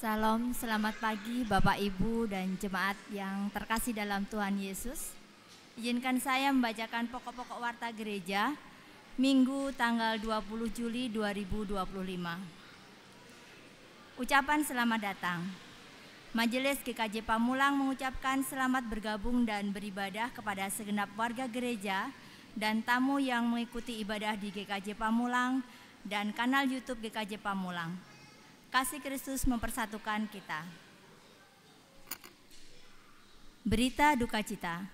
Salam, selamat pagi Bapak Ibu dan jemaat yang terkasih dalam Tuhan Yesus. Izinkan saya membacakan pokok-pokok warta gereja Minggu tanggal 20 Juli 2025. Ucapan selamat datang. Majelis GKJ Pamulang mengucapkan selamat bergabung dan beribadah kepada segenap warga gereja dan tamu yang mengikuti ibadah di GKJ Pamulang dan kanal YouTube GKJ Pamulang. Kasih Kristus mempersatukan kita. Berita duka cita.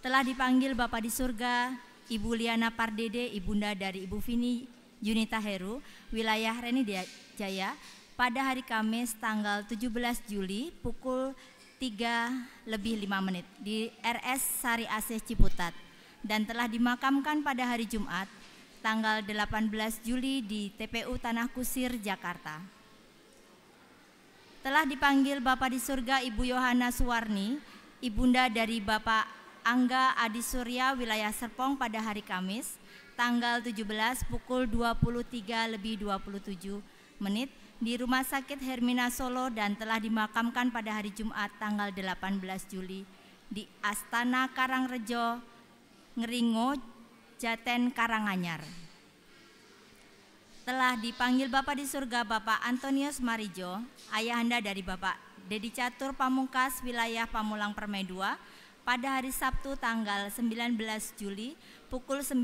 Telah dipanggil Bapa di surga, Ibu Liana Pardede, ibunda dari Ibu Vini Junita Heru, wilayah Reni Jaya, pada hari Kamis tanggal 17 Juli pukul 3:05 di RS Sari Asih Ciputat dan telah dimakamkan pada hari Jumat tanggal 18 Juli di TPU Tanah Kusir, Jakarta. Telah dipanggil Bapa di surga Ibu Yohana Suwarni, ibunda dari Bapak Angga Adi Surya, wilayah Serpong pada hari Kamis tanggal 17 pukul 23:27 di Rumah Sakit Hermina Solo dan telah dimakamkan pada hari Jumat tanggal 18 Juli di Astana Karangrejo, Ngeringo, Jaten, Karanganyar. Telah dipanggil Bapa di surga Bapak Antonius Marijo, ayahanda dari Bapak Dedi Catur Pamungkas, wilayah Pamulang Permai 2, pada hari Sabtu tanggal 19 Juli pukul 9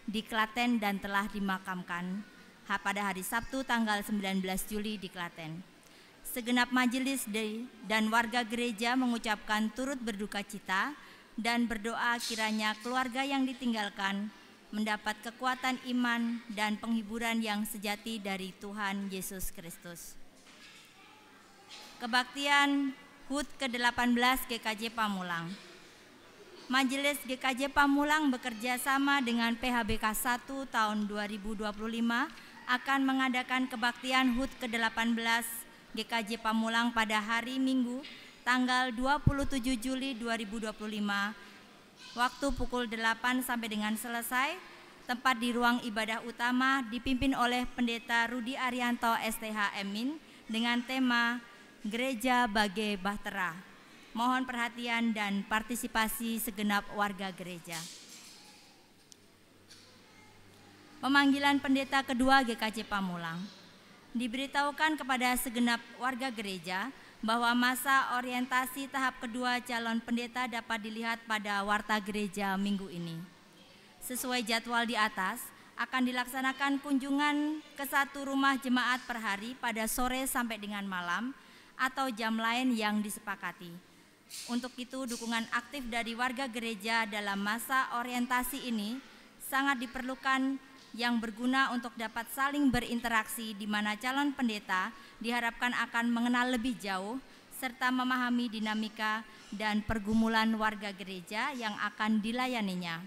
di Klaten dan telah dimakamkan pada hari Sabtu tanggal 19 Juli di Klaten. Segenap majelis dan warga gereja mengucapkan turut berduka cita dan berdoa kiranya keluarga yang ditinggalkan mendapat kekuatan iman dan penghiburan yang sejati dari Tuhan Yesus Kristus. Kebaktian HUT ke-18 GKJ Pamulang. Majelis GKJ Pamulang bekerja sama dengan PHBK 1 tahun 2025 akan mengadakan kebaktian HUT ke-18 GKJ Pamulang pada hari Minggu tanggal 27 Juli 2025 waktu pukul 8 sampai dengan selesai, tempat di ruang ibadah utama dipimpin oleh Pendeta Rudi Arianto STH Emin dengan tema Gereja Bagai Bahtera. Mohon perhatian dan partisipasi segenap warga gereja. Pemanggilan pendeta kedua GKJ Pamulang. Diberitahukan kepada segenap warga gereja bahwa masa orientasi tahap kedua calon pendeta dapat dilihat pada warta gereja minggu ini. Sesuai jadwal di atas, akan dilaksanakan kunjungan ke satu rumah jemaat per hari pada sore sampai dengan malam atau jam lain yang disepakati. Untuk itu, dukungan aktif dari warga gereja dalam masa orientasi ini sangat diperlukan yang berguna untuk dapat saling berinteraksi di mana calon pendeta diharapkan akan mengenal lebih jauh serta memahami dinamika dan pergumulan warga gereja yang akan dilayaninya.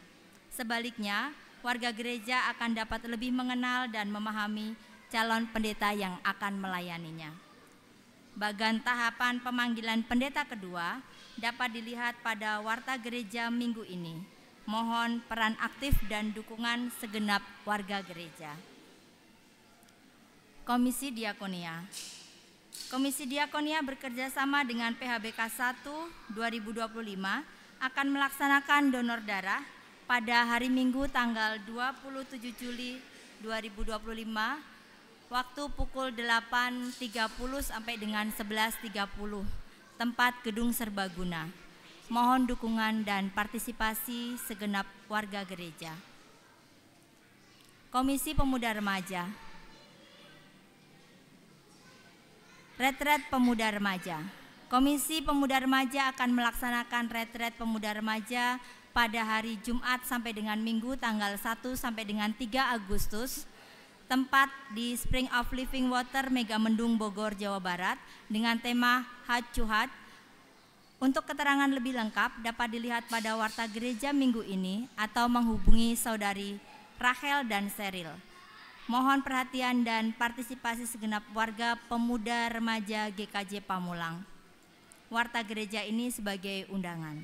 Sebaliknya, warga gereja akan dapat lebih mengenal dan memahami calon pendeta yang akan melayaninya. Bagan tahapan pemanggilan pendeta kedua dapat dilihat pada warta gereja minggu ini. Mohon peran aktif dan dukungan segenap warga gereja. Komisi Diakonia. Komisi Diakonia bekerjasama dengan PHBK 1 2025 akan melaksanakan donor darah pada hari Minggu tanggal 27 Juli 2025 waktu pukul 8.30 sampai dengan 11.30 tempat Gedung Serbaguna. Mohon dukungan dan partisipasi segenap warga gereja. Komisi Pemuda Remaja. Retret Pemuda Remaja. Komisi Pemuda Remaja akan melaksanakan retret pemuda remaja pada hari Jumat sampai dengan Minggu tanggal 1 sampai dengan 3 Agustus. Tempat di Spring of Living Water Megamendung Bogor, Jawa Barat dengan tema Heart to Heart. Untuk keterangan lebih lengkap dapat dilihat pada warta gereja minggu ini atau menghubungi saudari Rachel dan Seril. Mohon perhatian dan partisipasi segenap warga pemuda remaja GKJ Pamulang. Warta gereja ini sebagai undangan.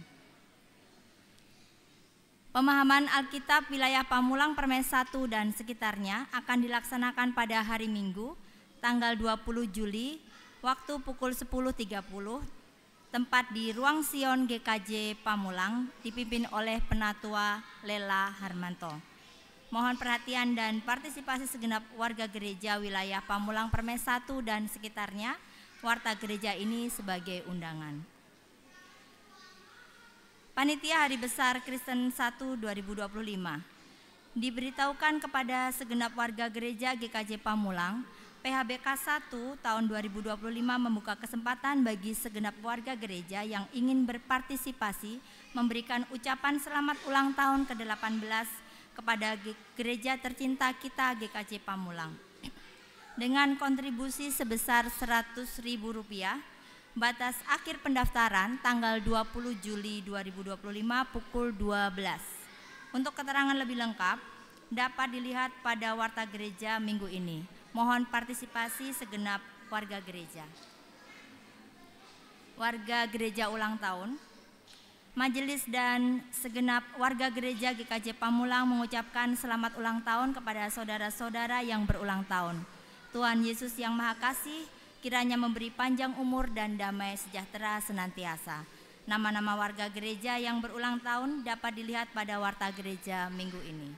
Pemahaman Alkitab wilayah Pamulang Permai 1 dan sekitarnya akan dilaksanakan pada hari Minggu tanggal 20 Juli Waktu pukul 10.30, tempat di Ruang Sion GKJ Pamulang, dipimpin oleh Penatua Lela Harmanto. Mohon perhatian dan partisipasi segenap warga gereja wilayah Pamulang Permes 1 dan sekitarnya, warta gereja ini sebagai undangan. Panitia Hari Besar Kristen 1 2025 diberitahukan kepada segenap warga gereja GKJ Pamulang, PHBK 1 tahun 2025 membuka kesempatan bagi segenap warga gereja yang ingin berpartisipasi memberikan ucapan selamat ulang tahun ke-18 kepada gereja tercinta kita GKJ Pamulang. Dengan kontribusi sebesar Rp100.000, batas akhir pendaftaran tanggal 20 Juli 2025 pukul 12. Untuk keterangan lebih lengkap dapat dilihat pada warta gereja minggu ini. Mohon partisipasi segenap warga gereja. Warga gereja ulang tahun, majelis dan segenap warga gereja GKJ Pamulang mengucapkan selamat ulang tahun kepada saudara-saudara yang berulang tahun. Tuhan Yesus yang Maha Kasih kiranya memberi panjang umur dan damai sejahtera senantiasa. Nama-nama warga gereja yang berulang tahun dapat dilihat pada warta gereja minggu ini.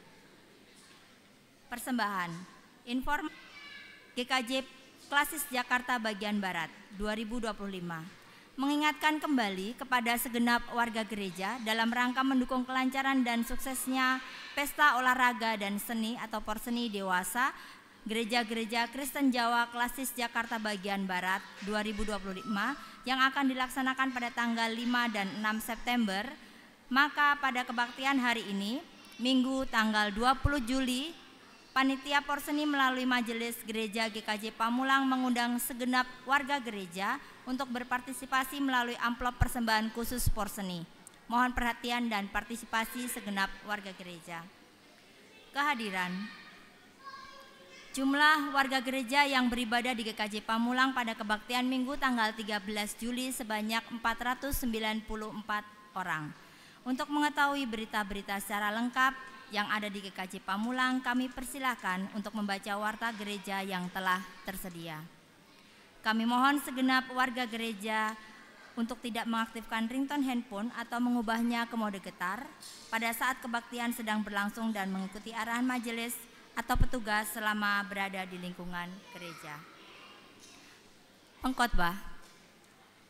Persembahan, informasi GKJ Klasis Jakarta Bagian Barat 2025 mengingatkan kembali kepada segenap warga gereja dalam rangka mendukung kelancaran dan suksesnya Pesta Olahraga dan Seni atau Porseni Dewasa Gereja-Gereja Kristen Jawa Klasis Jakarta Bagian Barat 2025 yang akan dilaksanakan pada tanggal 5 dan 6 September, maka pada kebaktian hari ini, Minggu tanggal 20 Juli, Panitia Porseni melalui Majelis Gereja GKJ Pamulang mengundang segenap warga gereja untuk berpartisipasi melalui amplop persembahan khusus Porseni. Mohon perhatian dan partisipasi segenap warga gereja. Kehadiran. Jumlah warga gereja yang beribadah di GKJ Pamulang pada kebaktian Minggu tanggal 13 Juli sebanyak 494 orang. Untuk mengetahui berita-berita secara lengkap yang ada di GKJ Pamulang, kami persilahkan untuk membaca warta gereja yang telah tersedia. Kami mohon segenap warga gereja untuk tidak mengaktifkan ringtone handphone atau mengubahnya ke mode getar pada saat kebaktian sedang berlangsung dan mengikuti arahan majelis atau petugas selama berada di lingkungan gereja. Pengkhotbah.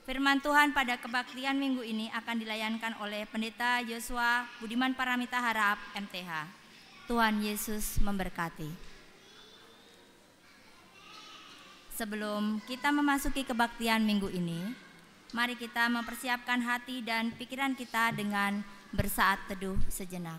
Firman Tuhan pada kebaktian minggu ini akan dilayankan oleh Pendeta Yosua Budiman Paramita Harap, MTH. Tuhan Yesus memberkati. Sebelum kita memasuki kebaktian minggu ini, mari kita mempersiapkan hati dan pikiran kita dengan bersaat teduh sejenak.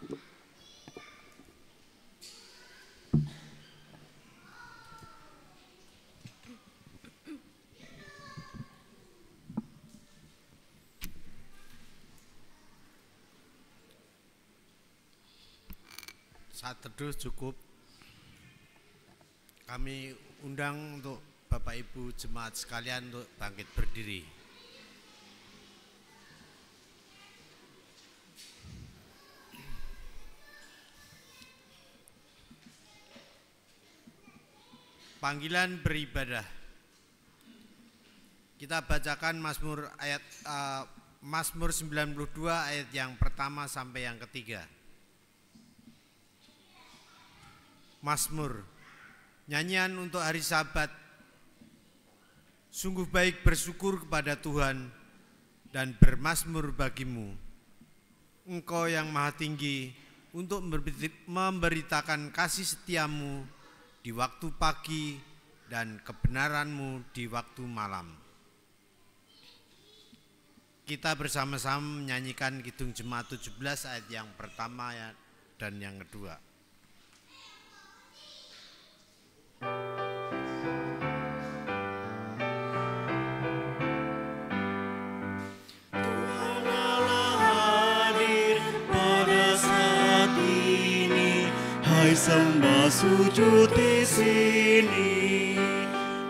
Saat teduh cukup. Kami undang untuk Bapak Ibu jemaat sekalian untuk bangkit berdiri. Panggilan beribadah. Kita bacakan Mazmur 92 ayat yang pertama sampai yang ketiga. Mazmur, nyanyian untuk hari Sabat. Sungguh baik bersyukur kepada Tuhan dan bermazmur bagimu, Engkau yang Maha Tinggi, untuk memberitakan kasih setiamu di waktu pagi dan kebenaranmu di waktu malam. Kita bersama-sama menyanyikan Kidung Jemaat 17 ayat yang pertama dan yang kedua. Tuhan Allah hadir pada saat ini, hai sembah sujud di sini.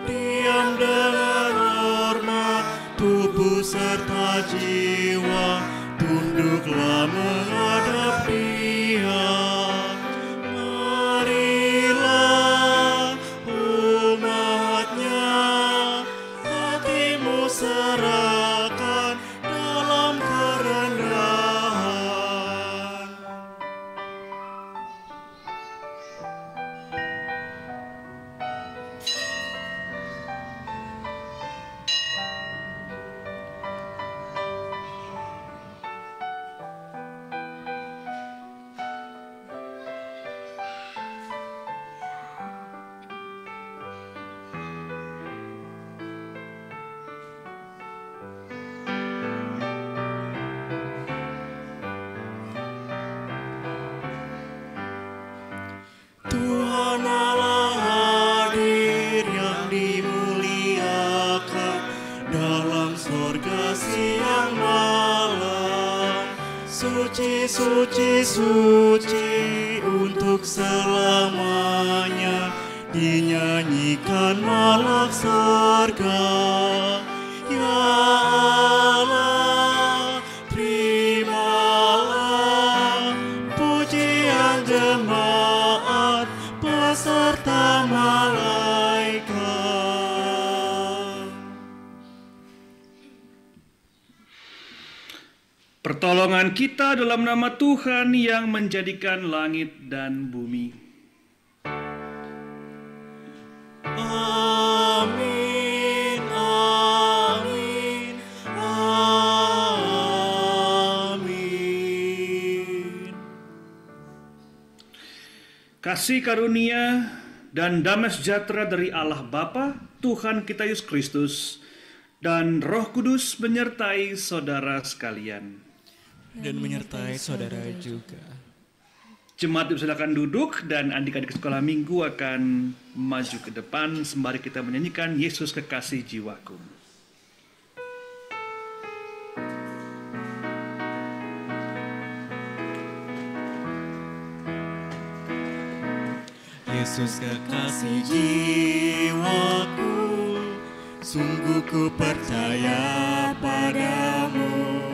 Diam dengan hormat, tubuh serta jiwa, tunduklah menghadap Dia. Marilah umatnya, sorga siang malam. Suci, suci, suci untuk selamanya, dinyanyikan malak sorga. Ya Allah, terimalah pujian jemaat beserta malaikat. Pertolongan kita dalam nama Tuhan yang menjadikan langit dan bumi. Amin, amin, amin. Kasih karunia dan damai sejahtera dari Allah Bapa, Tuhan kita Yesus Kristus, dan Roh Kudus menyertai saudara sekalian. Dan menyertai saudara juga. Jemaat silakan duduk dan adik-adik sekolah minggu akan maju ke depan sembari kita menyanyikan Yesus Kekasih Jiwaku. Yesus kekasih jiwaku, sungguh ku percaya padamu.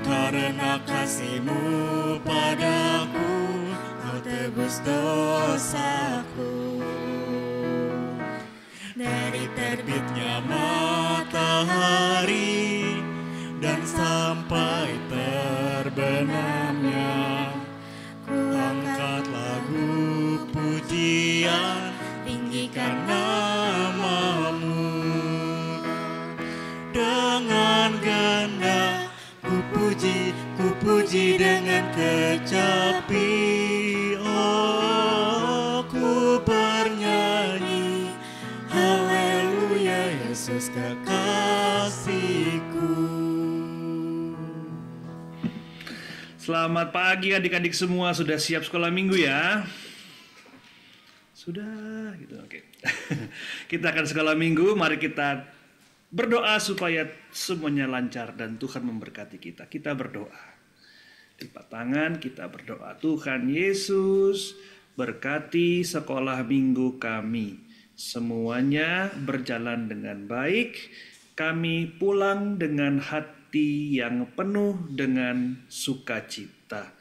Karena kasih-Mu padaku, Kau tebus dosaku. Dari terbitnya matahari dan sampai terbenamnya, ku angkat lagu pujian, tinggikan nama-Mu. Dengan ganda ku puji dengan kecapi. Oh, ku bernyanyi, haleluya, Yesus kekasihku. Selamat pagi adik-adik semua, sudah siap sekolah minggu ya? Sudah, gitu, oke. Kita akan sekolah minggu, mari kita berdoa supaya semuanya lancar dan Tuhan memberkati kita. Kita berdoa. Lipat tangan, kita berdoa. Tuhan Yesus, berkati sekolah minggu kami. Semuanya berjalan dengan baik. Kami pulang dengan hati yang penuh dengan sukacita.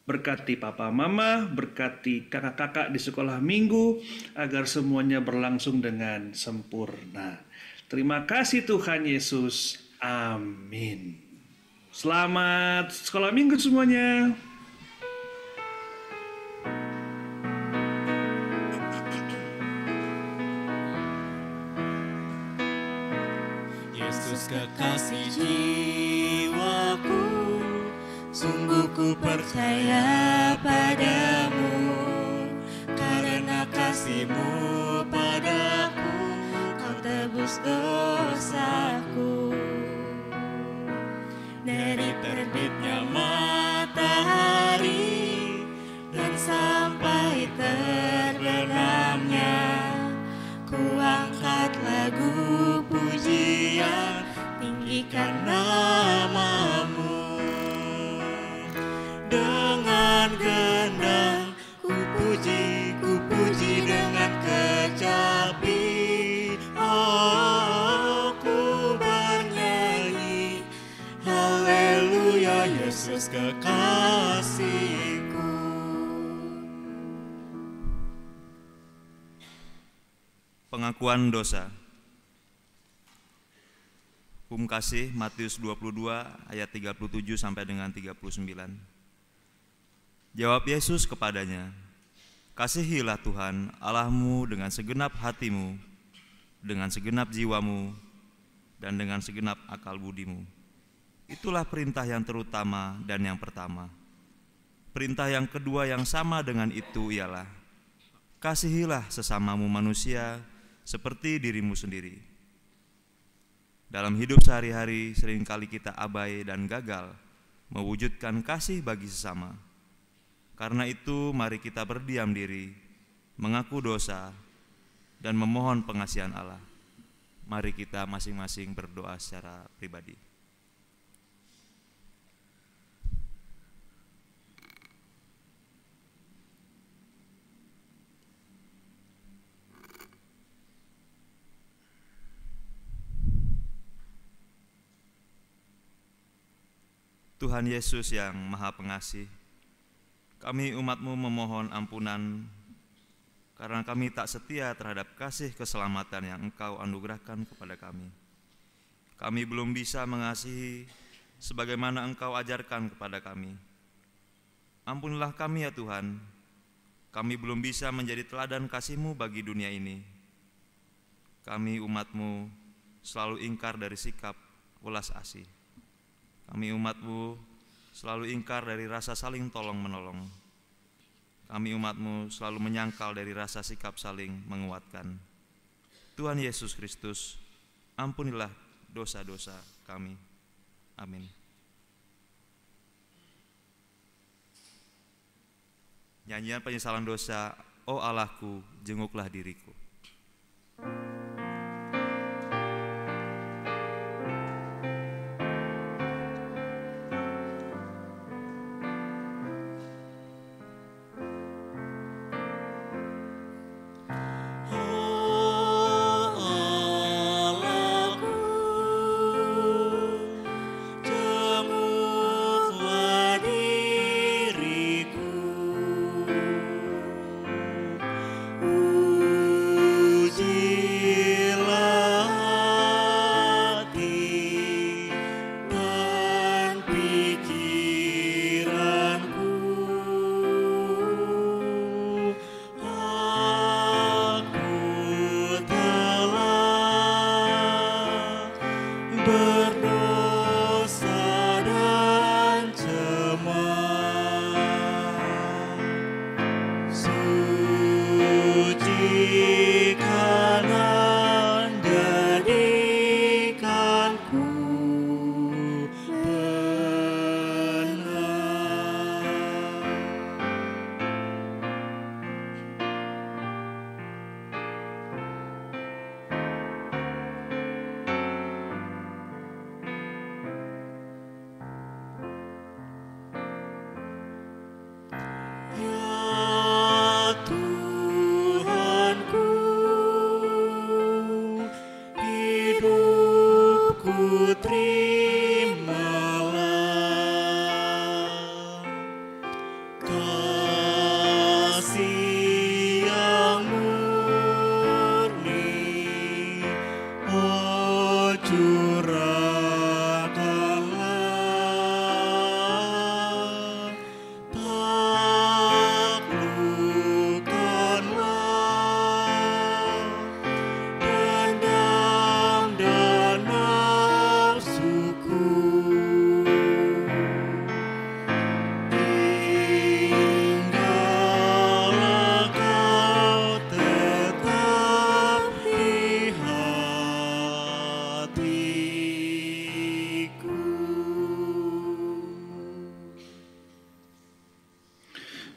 Berkati papa mama, berkati kakak-kakak di sekolah minggu, agar semuanya berlangsung dengan sempurna. Terima kasih Tuhan Yesus. Amin. Selamat sekolah minggu semuanya. Yesus kekasih jiwaku, sungguh ku percaya padamu. Karena kasih-Mu padaku, Kau tebus dosaku. Dari terbitnya matahari dan sampai terbenamnya, ku angkat lagu pujian, tinggikan nama-Mu. Dengan gendang ku puji dengan kecapi. Oh, ku bernyanyi, haleluya, Yesus kekasihku. Pengakuan dosa. Hukum kasih Matius 22 ayat 37 sampai dengan 39. Jawab Yesus kepadanya, kasihilah Tuhan Allahmu dengan segenap hatimu, dengan segenap jiwamu, dan dengan segenap akal budimu. Itulah perintah yang terutama dan yang pertama. Perintah yang kedua yang sama dengan itu ialah, kasihilah sesamamu manusia seperti dirimu sendiri. Dalam hidup sehari-hari seringkali kita abai dan gagal mewujudkan kasih bagi sesama. Karena itu mari kita berdiam diri, mengaku dosa, dan memohon pengasihan Allah. Mari kita masing-masing berdoa secara pribadi. Tuhan Yesus yang Maha Pengasih, kami umat-Mu memohon ampunan karena kami tak setia terhadap kasih keselamatan yang Engkau anugerahkan kepada kami. Kami belum bisa mengasihi sebagaimana Engkau ajarkan kepada kami. Ampunilah kami ya Tuhan, kami belum bisa menjadi teladan kasih-Mu bagi dunia ini. Kami umat-Mu selalu ingkar dari sikap welas asih. Kami umat-Mu selalu ingkar dari rasa saling tolong-menolong. Kami umat-Mu selalu menyangkal dari rasa sikap saling menguatkan. Tuhan Yesus Kristus, ampunilah dosa-dosa kami. Amin. Nyanyian penyesalan dosa, O Allahku, jenguklah diriku.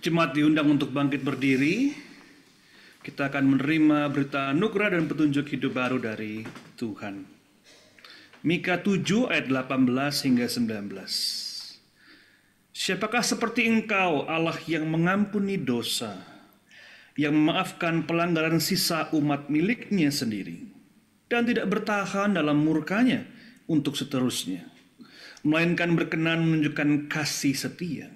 Jemaat diundang untuk bangkit berdiri. Kita akan menerima berita anugerah dan petunjuk hidup baru dari Tuhan. Mika 7 ayat 18 hingga 19. Siapakah seperti Engkau, Allah yang mengampuni dosa, yang memaafkan pelanggaran sisa umat miliknya sendiri, dan tidak bertahan dalam murkanya untuk seterusnya, melainkan berkenan menunjukkan kasih setia.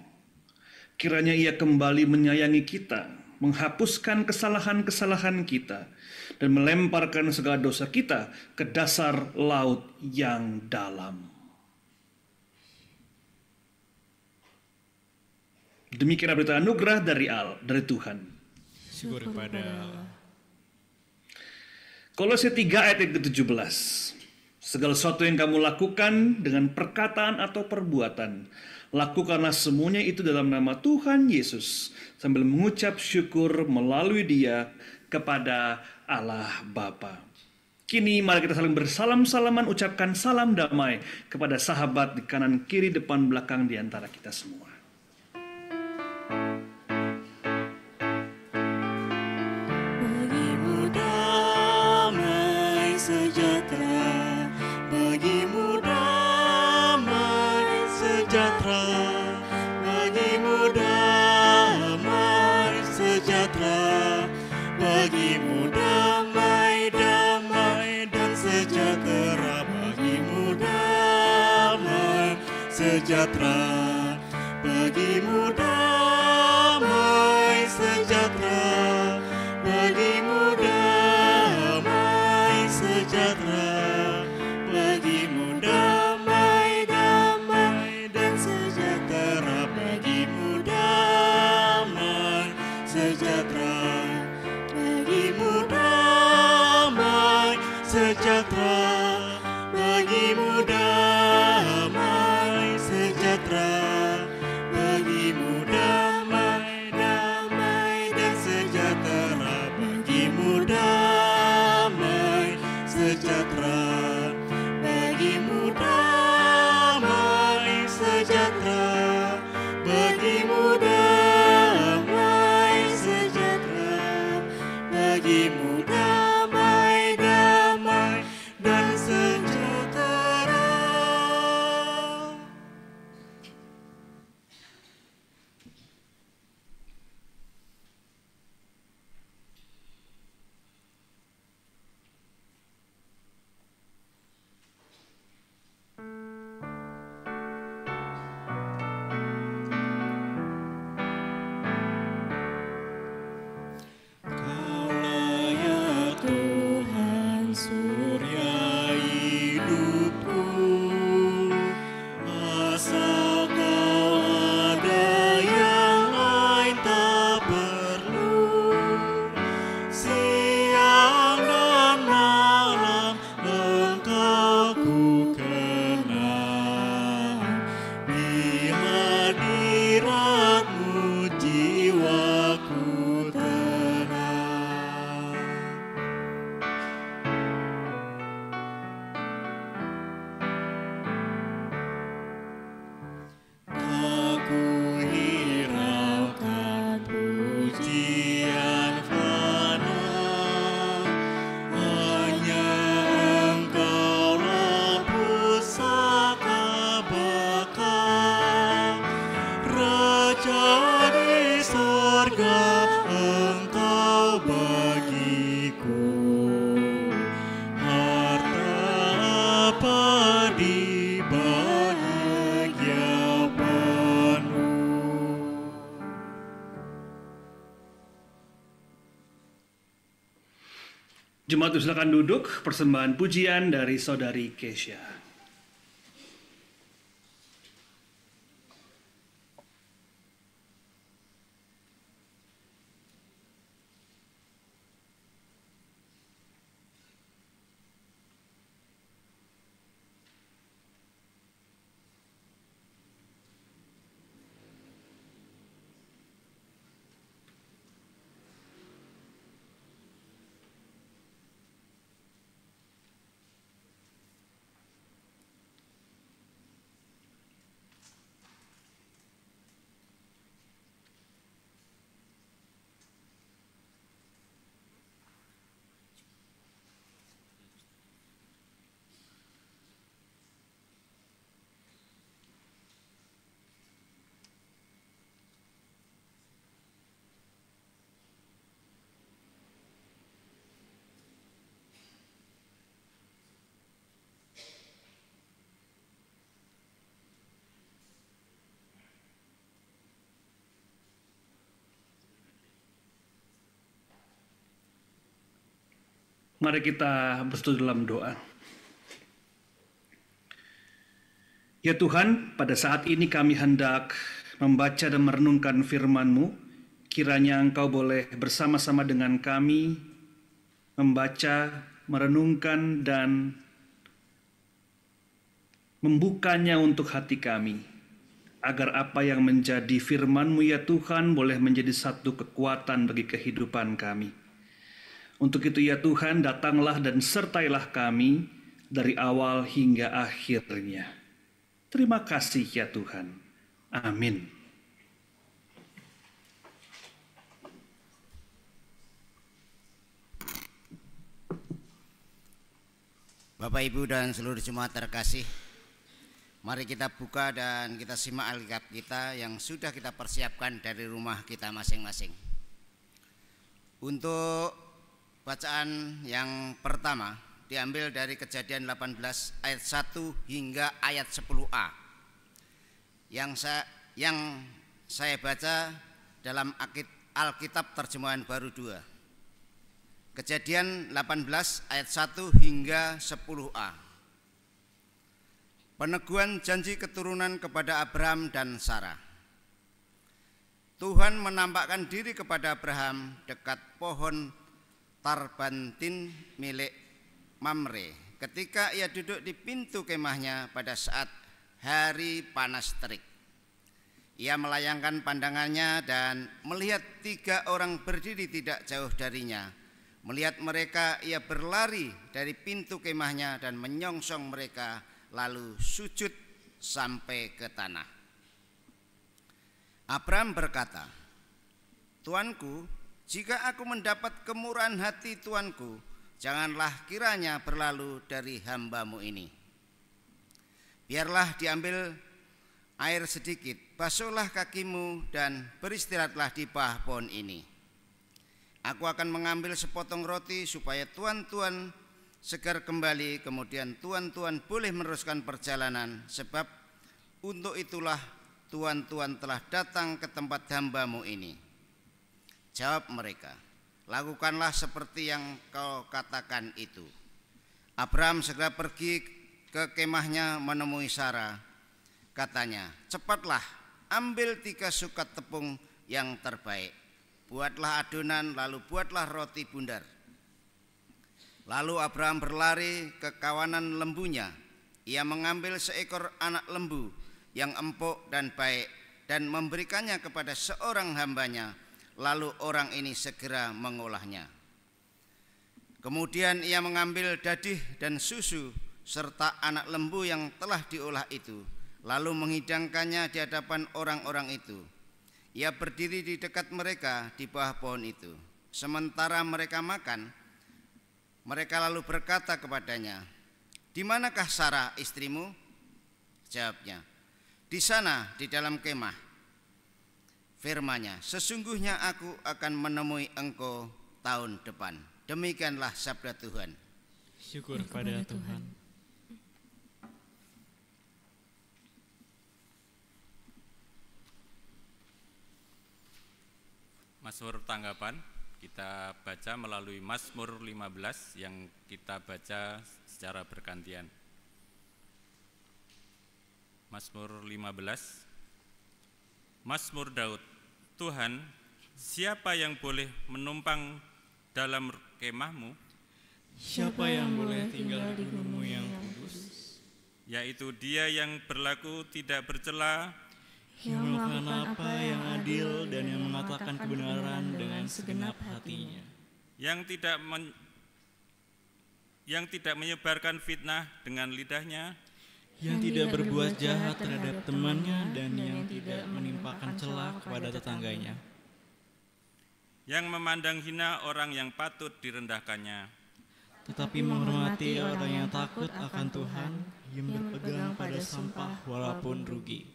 Kiranya Ia kembali menyayangi kita, menghapuskan kesalahan-kesalahan kita, dan melemparkan segala dosa kita ke dasar laut yang dalam. Demikian berita anugerah dari Tuhan. Syukur kepada Allah. Kolose 3 ayat ke-17. Segala sesuatu yang kamu lakukan dengan perkataan atau perbuatan, lakukanlah semuanya itu dalam nama Tuhan Yesus, sambil mengucap syukur melalui Dia kepada Allah Bapa. Kini mari kita saling bersalam-salaman, ucapkan salam damai kepada sahabat di kanan, kiri, depan, belakang di antara kita semua. Bagimu damai sejahtera. sejahtera, bagimu damai sejahtera, bagimu damai sejahtera, bagimu damai, damai dan sejahtera, bagimu damai sejahtera, bagimu damai sejahtera, bagimu damai sejahtera, bagimu damai, damai dan sejahtera, bagimu damai sejahtera, bagimu damai sejahtera, bagimu damai sejahtera, bagimu damai, damai dan sejahtera. Kaulah ya Tuhan surya hidupku, asal Kau ada yang lain tak perlu. Siang dan malam Engkau ku kenal, di hadirat-Mu jiwaku tenang. Tak ku hiraukan pujian fana, hanya Engkaulah pusaka baka, Raja di sorga Engkau bagiku, harta apa di bahagia penuh. Jemaat silakan duduk, persembahan pujian dari Saudari Kesha. Mari kita bersatu dalam doa. Ya Tuhan, pada saat ini kami hendak membaca dan merenungkan firman-Mu. Kiranya Engkau boleh bersama-sama dengan kami membaca, merenungkan, dan membukanya untuk hati kami. Agar apa yang menjadi firman-Mu ya Tuhan boleh menjadi satu kekuatan bagi kehidupan kami. Untuk itu ya Tuhan, datanglah dan sertailah kami dari awal hingga akhirnya. Terima kasih ya Tuhan. Amin. Bapak, Ibu, dan seluruh jemaat terkasih, mari kita buka dan kita simak Alkitab kita yang sudah kita persiapkan dari rumah kita masing-masing. Untuk bacaan yang pertama diambil dari Kejadian 18 ayat 1 hingga ayat 10a. yang saya baca dalam Alkitab Terjemahan Baru 2. Kejadian 18 ayat 1 hingga 10a. Peneguhan janji keturunan kepada Abraham dan Sarah. Tuhan menampakkan diri kepada Abraham dekat pohon tarbantin milik Mamre ketika ia duduk di pintu kemahnya pada saat hari panas terik. Ia melayangkan pandangannya dan melihat 3 orang berdiri tidak jauh darinya. Melihat mereka, ia berlari dari pintu kemahnya dan menyongsong mereka, lalu sujud sampai ke tanah. Abraham berkata, "Tuanku, jika aku mendapat kemurahan hati Tuanku, janganlah kiranya berlalu dari hamba-Mu ini. Biarlah diambil air sedikit, basuhlah kakimu dan beristirahatlah di bawah pohon ini. Aku akan mengambil sepotong roti supaya tuan-tuan segar kembali, kemudian tuan-tuan boleh meneruskan perjalanan, sebab untuk itulah tuan-tuan telah datang ke tempat hamba-Mu ini." Jawab mereka, "Lakukanlah seperti yang kau katakan itu." Abraham segera pergi ke kemahnya menemui Sarah. Katanya, "Cepatlah, ambil 3 sukat tepung yang terbaik. Buatlah adonan, lalu buatlah roti bundar." Lalu Abraham berlari ke kawanan lembunya. Ia mengambil seekor anak lembu yang empuk dan baik dan memberikannya kepada seorang hambanya, lalu orang ini segera mengolahnya. Kemudian ia mengambil dadih dan susu serta anak lembu yang telah diolah itu, lalu menghidangkannya di hadapan orang-orang itu. Ia berdiri di dekat mereka di bawah pohon itu. Sementara mereka makan, mereka lalu berkata kepadanya, "Di manakah Sarah istrimu?" Jawabnya, "Di sana, di dalam kemah." Firman-Nya, "Sesungguhnya aku akan menemui engkau tahun depan." Demikianlah sabda Tuhan. Syukur pada Tuhan. Mazmur tanggapan kita baca melalui Mazmur 15 yang kita baca secara bergantian. Mazmur 15. Mazmur Daud. Tuhan, siapa yang boleh menumpang dalam kemah-Mu? Siapa yang boleh tinggal di gunung-Mu yang kudus? Yaitu dia yang berlaku tidak bercela, Yang melakukan apa yang adil dan yang mengatakan kebenaran dengan segenap hatinya. Yang tidak menyebarkan fitnah dengan lidahnya, Yang tidak berbuat jahat terhadap temannya dan yang tidak menimpakan celah kepada tetangganya. yang memandang hina orang yang patut direndahkannya, Tetapi menghormati orang yang takut akan Tuhan, yang berpegang pada sampah walaupun rugi.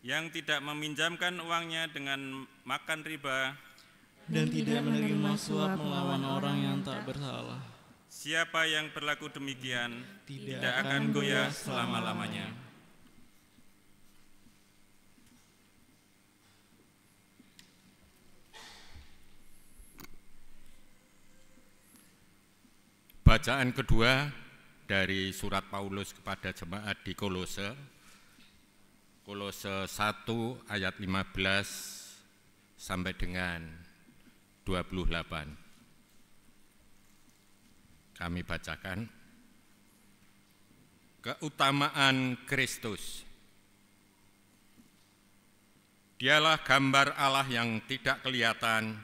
yang tidak meminjamkan uangnya dengan makan riba. Dan tidak menerima suap melawan orang yang tak bersalah. Siapa yang berlaku demikian Tidak tidak akan goyah selama-lamanya. Bacaan kedua dari surat Paulus kepada jemaat di Kolose 1 ayat 15 sampai dengan 28. Kami bacakan. Keutamaan Kristus. Dialah gambar Allah yang tidak kelihatan,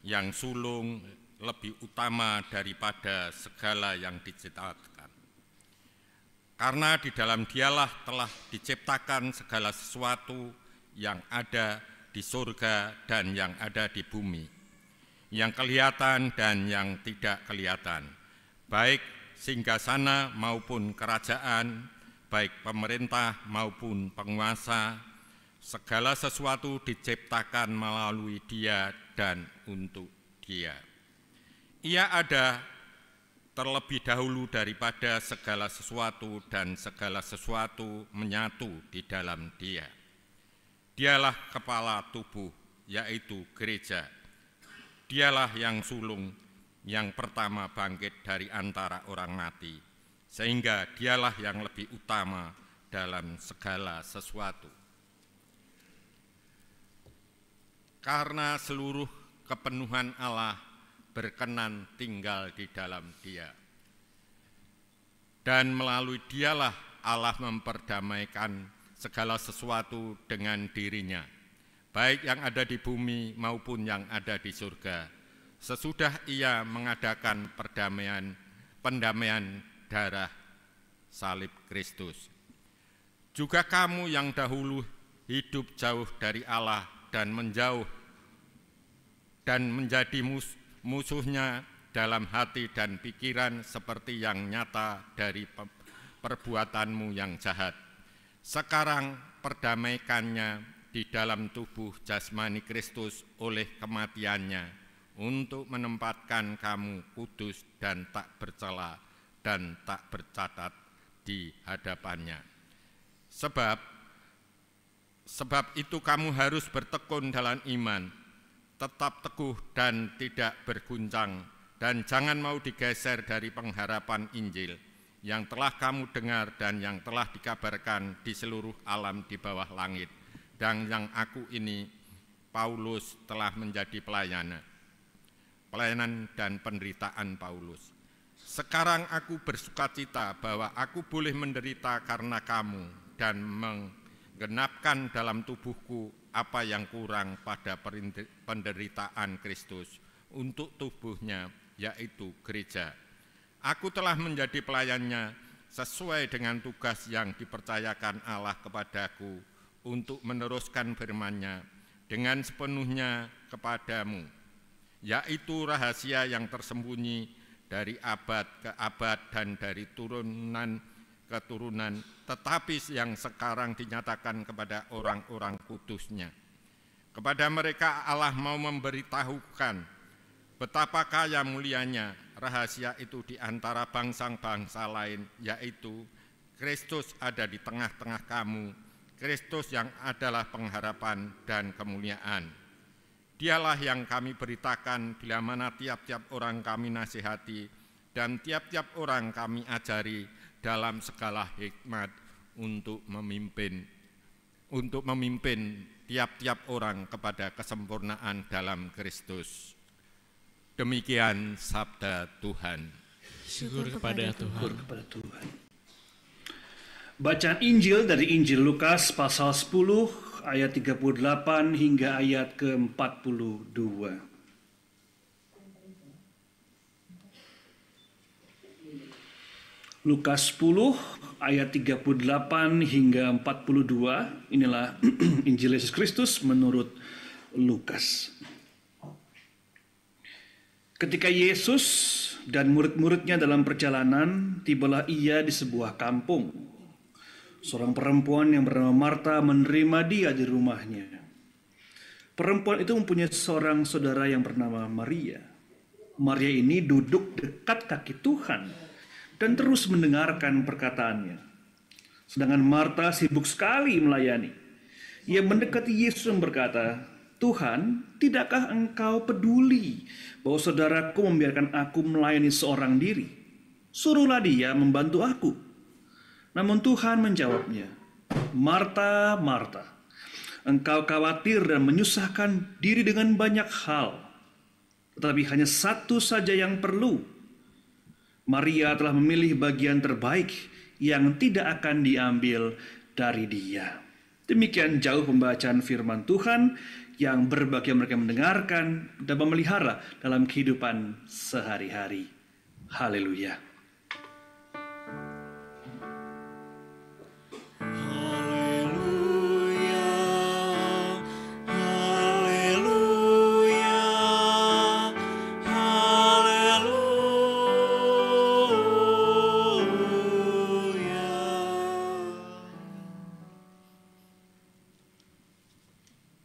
yang sulung, lebih utama daripada segala yang diciptakan. Karena di dalam Dialah telah diciptakan segala sesuatu yang ada di surga dan yang ada di bumi, yang kelihatan dan yang tidak kelihatan, baik singgasana maupun kerajaan, baik pemerintah maupun penguasa. Segala sesuatu diciptakan melalui Dia dan untuk Dia. Ia ada terlebih dahulu daripada segala sesuatu dan segala sesuatu menyatu di dalam Dia. Dialah kepala tubuh, yaitu gereja. Dialah yang sulung, yang pertama bangkit dari antara orang mati, sehingga dialah yang lebih utama dalam segala sesuatu. Karena seluruh kepenuhan Allah berkenan tinggal di dalam Dia. Dan melalui Dialah Allah memperdamaikan segala sesuatu dengan dirinya, baik yang ada di bumi maupun yang ada di surga, sesudah Ia mengadakan pendamaian darah salib Kristus. Juga kamu yang dahulu hidup jauh dari Allah dan menjadi musuhnya dalam hati dan pikiran seperti yang nyata dari perbuatanmu yang jahat. Sekarang perdamaikannya di dalam tubuh jasmani Kristus oleh kematiannya, untuk menempatkan kamu kudus dan tak bercela dan tak bercatat di hadapannya. Sebab itu kamu harus bertekun dalam iman, tetap teguh dan tidak berguncang, dan jangan mau digeser dari pengharapan Injil yang telah kamu dengar dan yang telah dikabarkan di seluruh alam di bawah langit, dan yang aku ini, Paulus, telah menjadi pelayanan dan penderitaan Paulus. Sekarang aku bersukacita bahwa aku boleh menderita karena kamu dan menggenapkan dalam tubuhku apa yang kurang pada penderitaan Kristus untuk tubuhnya, yaitu gereja. Aku telah menjadi pelayannya sesuai dengan tugas yang dipercayakan Allah kepadaku untuk meneruskan firman-Nya dengan sepenuhnya kepadamu, yaitu rahasia yang tersembunyi dari abad ke abad dan dari turunan ke turunan, tetapi yang sekarang dinyatakan kepada orang-orang kudus-Nya. Kepada mereka Allah mau memberitahukan betapa kaya mulianya rahasia itu di antara bangsa-bangsa lain, yaitu Kristus ada di tengah-tengah kamu, Kristus yang adalah pengharapan dan kemuliaan. Dialah yang kami beritakan bila mana tiap-tiap orang kami nasihati dan tiap-tiap orang kami ajari dalam segala hikmat untuk memimpin tiap-tiap orang kepada kesempurnaan dalam Kristus. Demikian sabda Tuhan. Syukur kepada Tuhan. Bacaan Injil dari Injil Lukas pasal 10 ayat 38 hingga ayat ke-42. Lukas 10 ayat 38 hingga 42, inilah Injil Yesus Kristus menurut Lukas. Ketika Yesus dan murid-muridnya dalam perjalanan, tibalah ia di sebuah kampung. Seorang perempuan yang bernama Marta menerima dia di rumahnya. Perempuan itu mempunyai seorang saudara yang bernama Maria. Maria ini duduk dekat kaki Tuhan dan terus mendengarkan perkataannya. Sedangkan Marta sibuk sekali melayani. Ia mendekati Yesus dan berkata, "Tuhan, tidakkah engkau peduli bahwa saudaraku membiarkan aku melayani seorang diri? Suruhlah dia membantu aku." Namun Tuhan menjawabnya, "Marta, Marta, engkau khawatir dan menyusahkan diri dengan banyak hal, tetapi hanya satu saja yang perlu. Maria telah memilih bagian terbaik yang tidak akan diambil dari dia." Demikian jauh pembacaan firman Tuhan yang berbahagia mereka mendengarkan dan memelihara dalam kehidupan sehari-hari. Haleluya.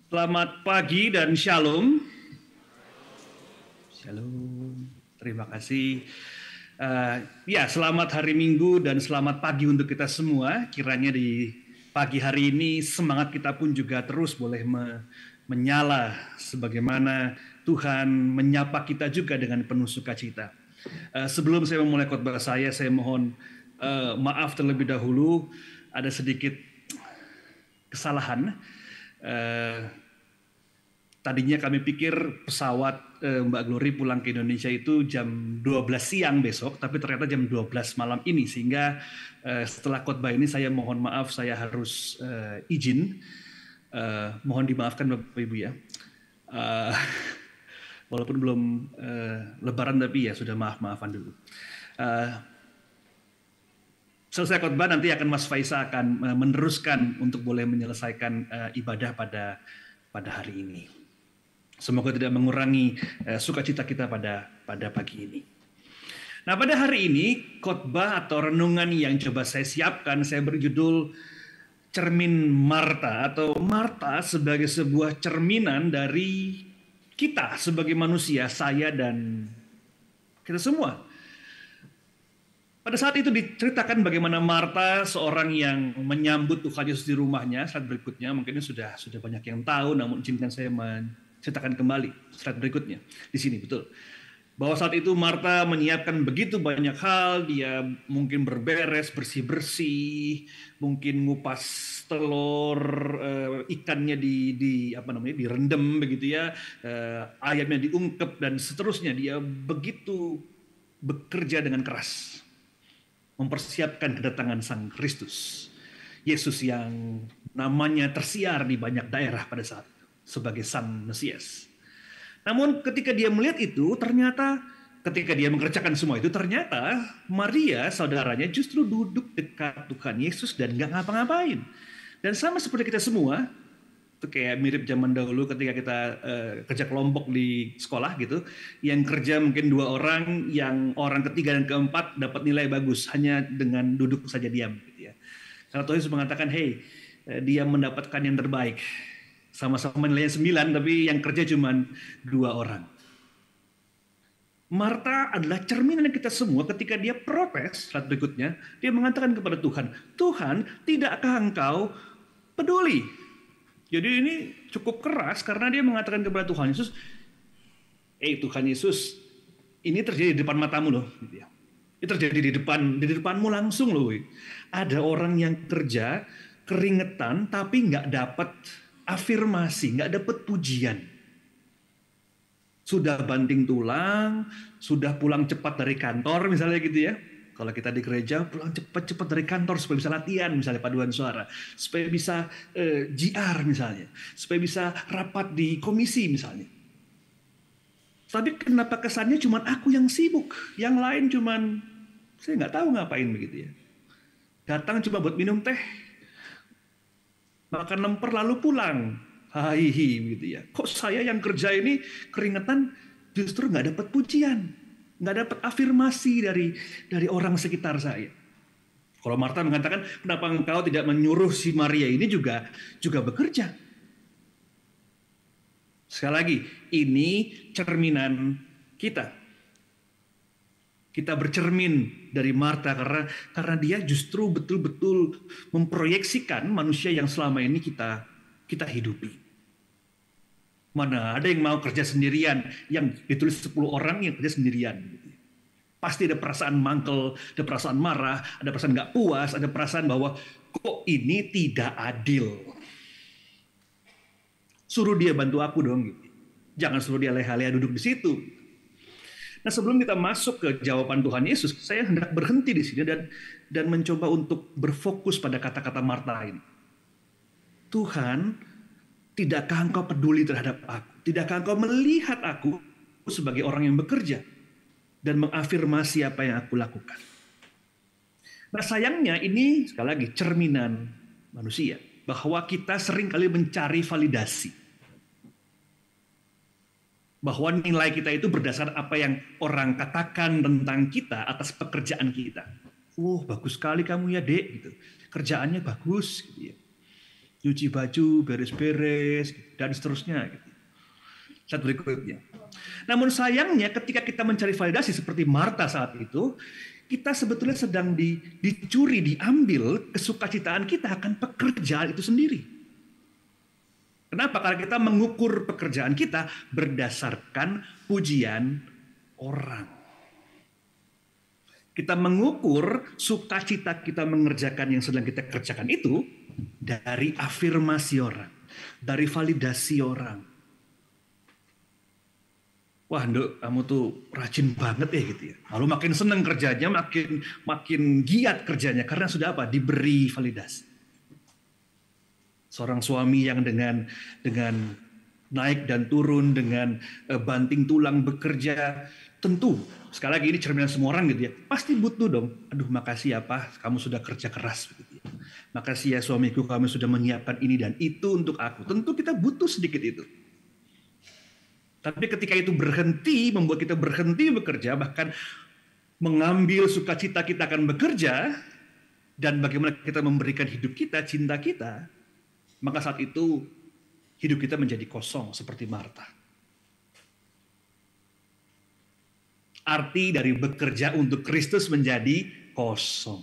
Selamat pagi dan shalom. Shalom. Terima kasih. Selamat hari Minggu dan selamat pagi untuk kita semua. Kiranya di pagi hari ini semangat kita pun juga terus boleh menyala sebagaimana Tuhan menyapa kita juga dengan penuh sukacita. Sebelum saya memulai khotbah saya mohon maaf terlebih dahulu, ada sedikit kesalahan. Tadinya kami pikir pesawat Mbak Glory pulang ke Indonesia itu jam 12 siang besok, tapi ternyata jam 12 malam ini, sehingga setelah khotbah ini saya mohon maaf, saya harus izin. Mohon dimaafkan Bapak Ibu ya. Walaupun belum Lebaran, tapi ya sudah maaf-maafan dulu. Selesai khotbah nanti akan Mas Faisal akan meneruskan untuk boleh menyelesaikan ibadah pada hari ini. Semoga tidak mengurangi sukacita kita pada pagi ini. Nah, pada hari ini khotbah atau renungan yang coba saya siapkan, saya berjudul Cermin Marta, atau Marta sebagai sebuah cerminan dari kita sebagai manusia, saya dan kita semua. Pada saat itu diceritakan bagaimana Marta, seorang yang menyambut Tuhan Yesus di rumahnya. Slide berikutnya, mungkin sudah banyak yang tahu, namun izinkan saya menceritakan kembali slide berikutnya. Di sini betul. Bahwa saat itu Marta menyiapkan begitu banyak hal, dia mungkin berberes, bersih-bersih, mungkin ngupas telur, ikannya direndam begitu ya, ayamnya diungkep dan seterusnya. Dia begitu bekerja dengan keras mempersiapkan kedatangan Sang Kristus, Yesus yang namanya tersiar di banyak daerah pada saat itu sebagai Sang Mesias. Namun ketika dia melihat itu, ternyata ketika dia mengerjakan semua itu, ternyata Maria, saudaranya, justru duduk dekat Tuhan Yesus dan nggak ngapa-ngapain. Dan sama seperti kita semua, itu kayak mirip zaman dahulu ketika kita kerja kelompok di sekolah gitu, yang kerja mungkin 2 orang, yang orang ketiga dan keempat dapat nilai bagus hanya dengan duduk saja diam gitu ya. Karena Tuhan Yesus mengatakan, hey, dia mendapatkan yang terbaik, sama-sama nilainya 9, tapi yang kerja cuma 2 orang. Marta adalah cerminan kita semua. Ketika dia protes, saat berikutnya dia mengatakan kepada Tuhan, Tuhan, tidakkah engkau peduli? Jadi ini cukup keras karena dia mengatakan kepada Tuhan Yesus, Tuhan Yesus, ini terjadi di depan matamu loh, gitu ya. Ini terjadi di depanmu langsung loh. Ada orang yang kerja keringetan tapi nggak dapat afirmasi, nggak dapat pujian. Sudah banting tulang, sudah pulang cepat dari kantor misalnya gitu ya. Kalau kita di gereja pulang cepat-cepat dari kantor supaya bisa latihan misalnya paduan suara, supaya bisa GR misalnya, supaya bisa rapat di komisi misalnya. Tapi kenapa kesannya cuma aku yang sibuk, yang lain cuman saya nggak tahu ngapain begitu ya. Datang cuma buat minum teh, makan lemper lalu pulang, hihi begitu ya. Kok saya yang kerja ini keringetan justru nggak dapat pujian, nggak dapat afirmasi dari orang sekitar saya. Kalau Marta mengatakan, kenapa engkau tidak menyuruh si Maria ini juga bekerja? Sekali lagi, ini cerminan kita. Kita bercermin dari Marta karena dia justru betul-betul memproyeksikan manusia yang selama ini kita hidupi. Mana ada yang mau kerja sendirian, yang ditulis 10 orang yang kerja sendirian. Pasti ada perasaan mangkel, ada perasaan marah, ada perasaan nggak puas, ada perasaan bahwa kok ini tidak adil. Suruh dia bantu aku dong, gitu. Jangan suruh dia leha-leha duduk di situ. Nah, sebelum kita masuk ke jawaban Tuhan Yesus, saya hendak berhenti di sini dan mencoba untuk berfokus pada kata-kata Marta ini. Tuhan, tidakkah engkau peduli terhadap aku? Tidakkah engkau melihat aku sebagai orang yang bekerja dan mengafirmasi apa yang aku lakukan? Nah, sayangnya ini sekali lagi cerminan manusia, bahwa kita sering kali mencari validasi. Bahwa nilai kita itu berdasar apa yang orang katakan tentang kita atas pekerjaan kita. Bagus sekali kamu ya dek, gitu. Kerjaannya bagus, gitu ya. Cuci baju, beres-beres, dan seterusnya. Gitu. Saat berikutnya. Namun sayangnya ketika kita mencari validasi seperti Marta saat itu, kita sebetulnya sedang dicuri, diambil kesukacitaan kita akan pekerjaan itu sendiri. Kenapa? Karena kita mengukur pekerjaan kita berdasarkan pujian orang. Kita mengukur sukacita kita mengerjakan yang sedang kita kerjakan itu dari afirmasi orang, dari validasi orang. Wah, Nduk, kamu tuh rajin banget ya gitu ya. Lalu makin senang kerjanya, makin giat kerjanya karena sudah apa? Diberi validasi. Seorang suami yang dengan naik dan turun, dengan banting tulang bekerja, tentu sekali lagi ini cerminan semua orang gitu ya. Pasti butuh dong. Aduh, makasih ya Pak, kamu sudah kerja keras gitu ya. Makasih ya suamiku, kamu sudah menyiapkan ini dan itu untuk aku. Tentu kita butuh sedikit itu. Tapi ketika itu berhenti, membuat kita berhenti bekerja, bahkan mengambil sukacita kita akan bekerja, dan bagaimana kita memberikan hidup kita, cinta kita, maka saat itu hidup kita menjadi kosong seperti Marta. Arti dari bekerja untuk Kristus menjadi kosong.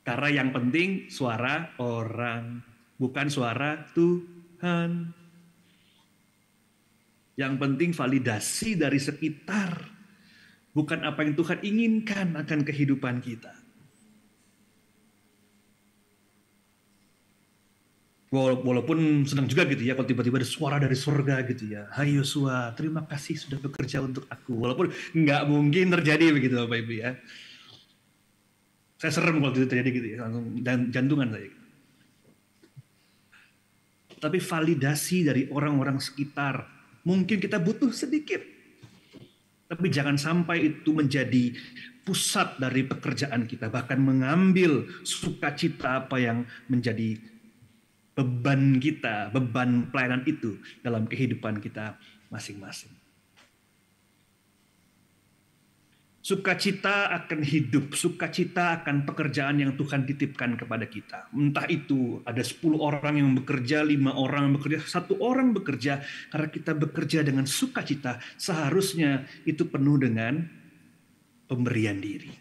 Karena yang penting suara orang, bukan suara Tuhan. Yang penting validasi dari sekitar, bukan apa yang Tuhan inginkan akan kehidupan kita. Walaupun senang juga gitu ya, kalau tiba-tiba ada suara dari surga gitu ya. Hai Yosua, terima kasih sudah bekerja untuk aku. Walaupun nggak mungkin terjadi begitu Bapak Ibu ya. Saya serem kalau itu terjadi gitu ya, langsung jantungan saya. Tapi validasi dari orang-orang sekitar, mungkin kita butuh sedikit. Tapi jangan sampai itu menjadi pusat dari pekerjaan kita. Bahkan mengambil sukacita apa yang menjadi beban kita, beban pelayanan itu dalam kehidupan kita masing-masing. Sukacita akan hidup, sukacita akan pekerjaan yang Tuhan titipkan kepada kita. Entah itu ada 10 orang yang bekerja, 5 orang yang bekerja, 1 orang bekerja, karena kita bekerja dengan sukacita, seharusnya itu penuh dengan pemberian diri.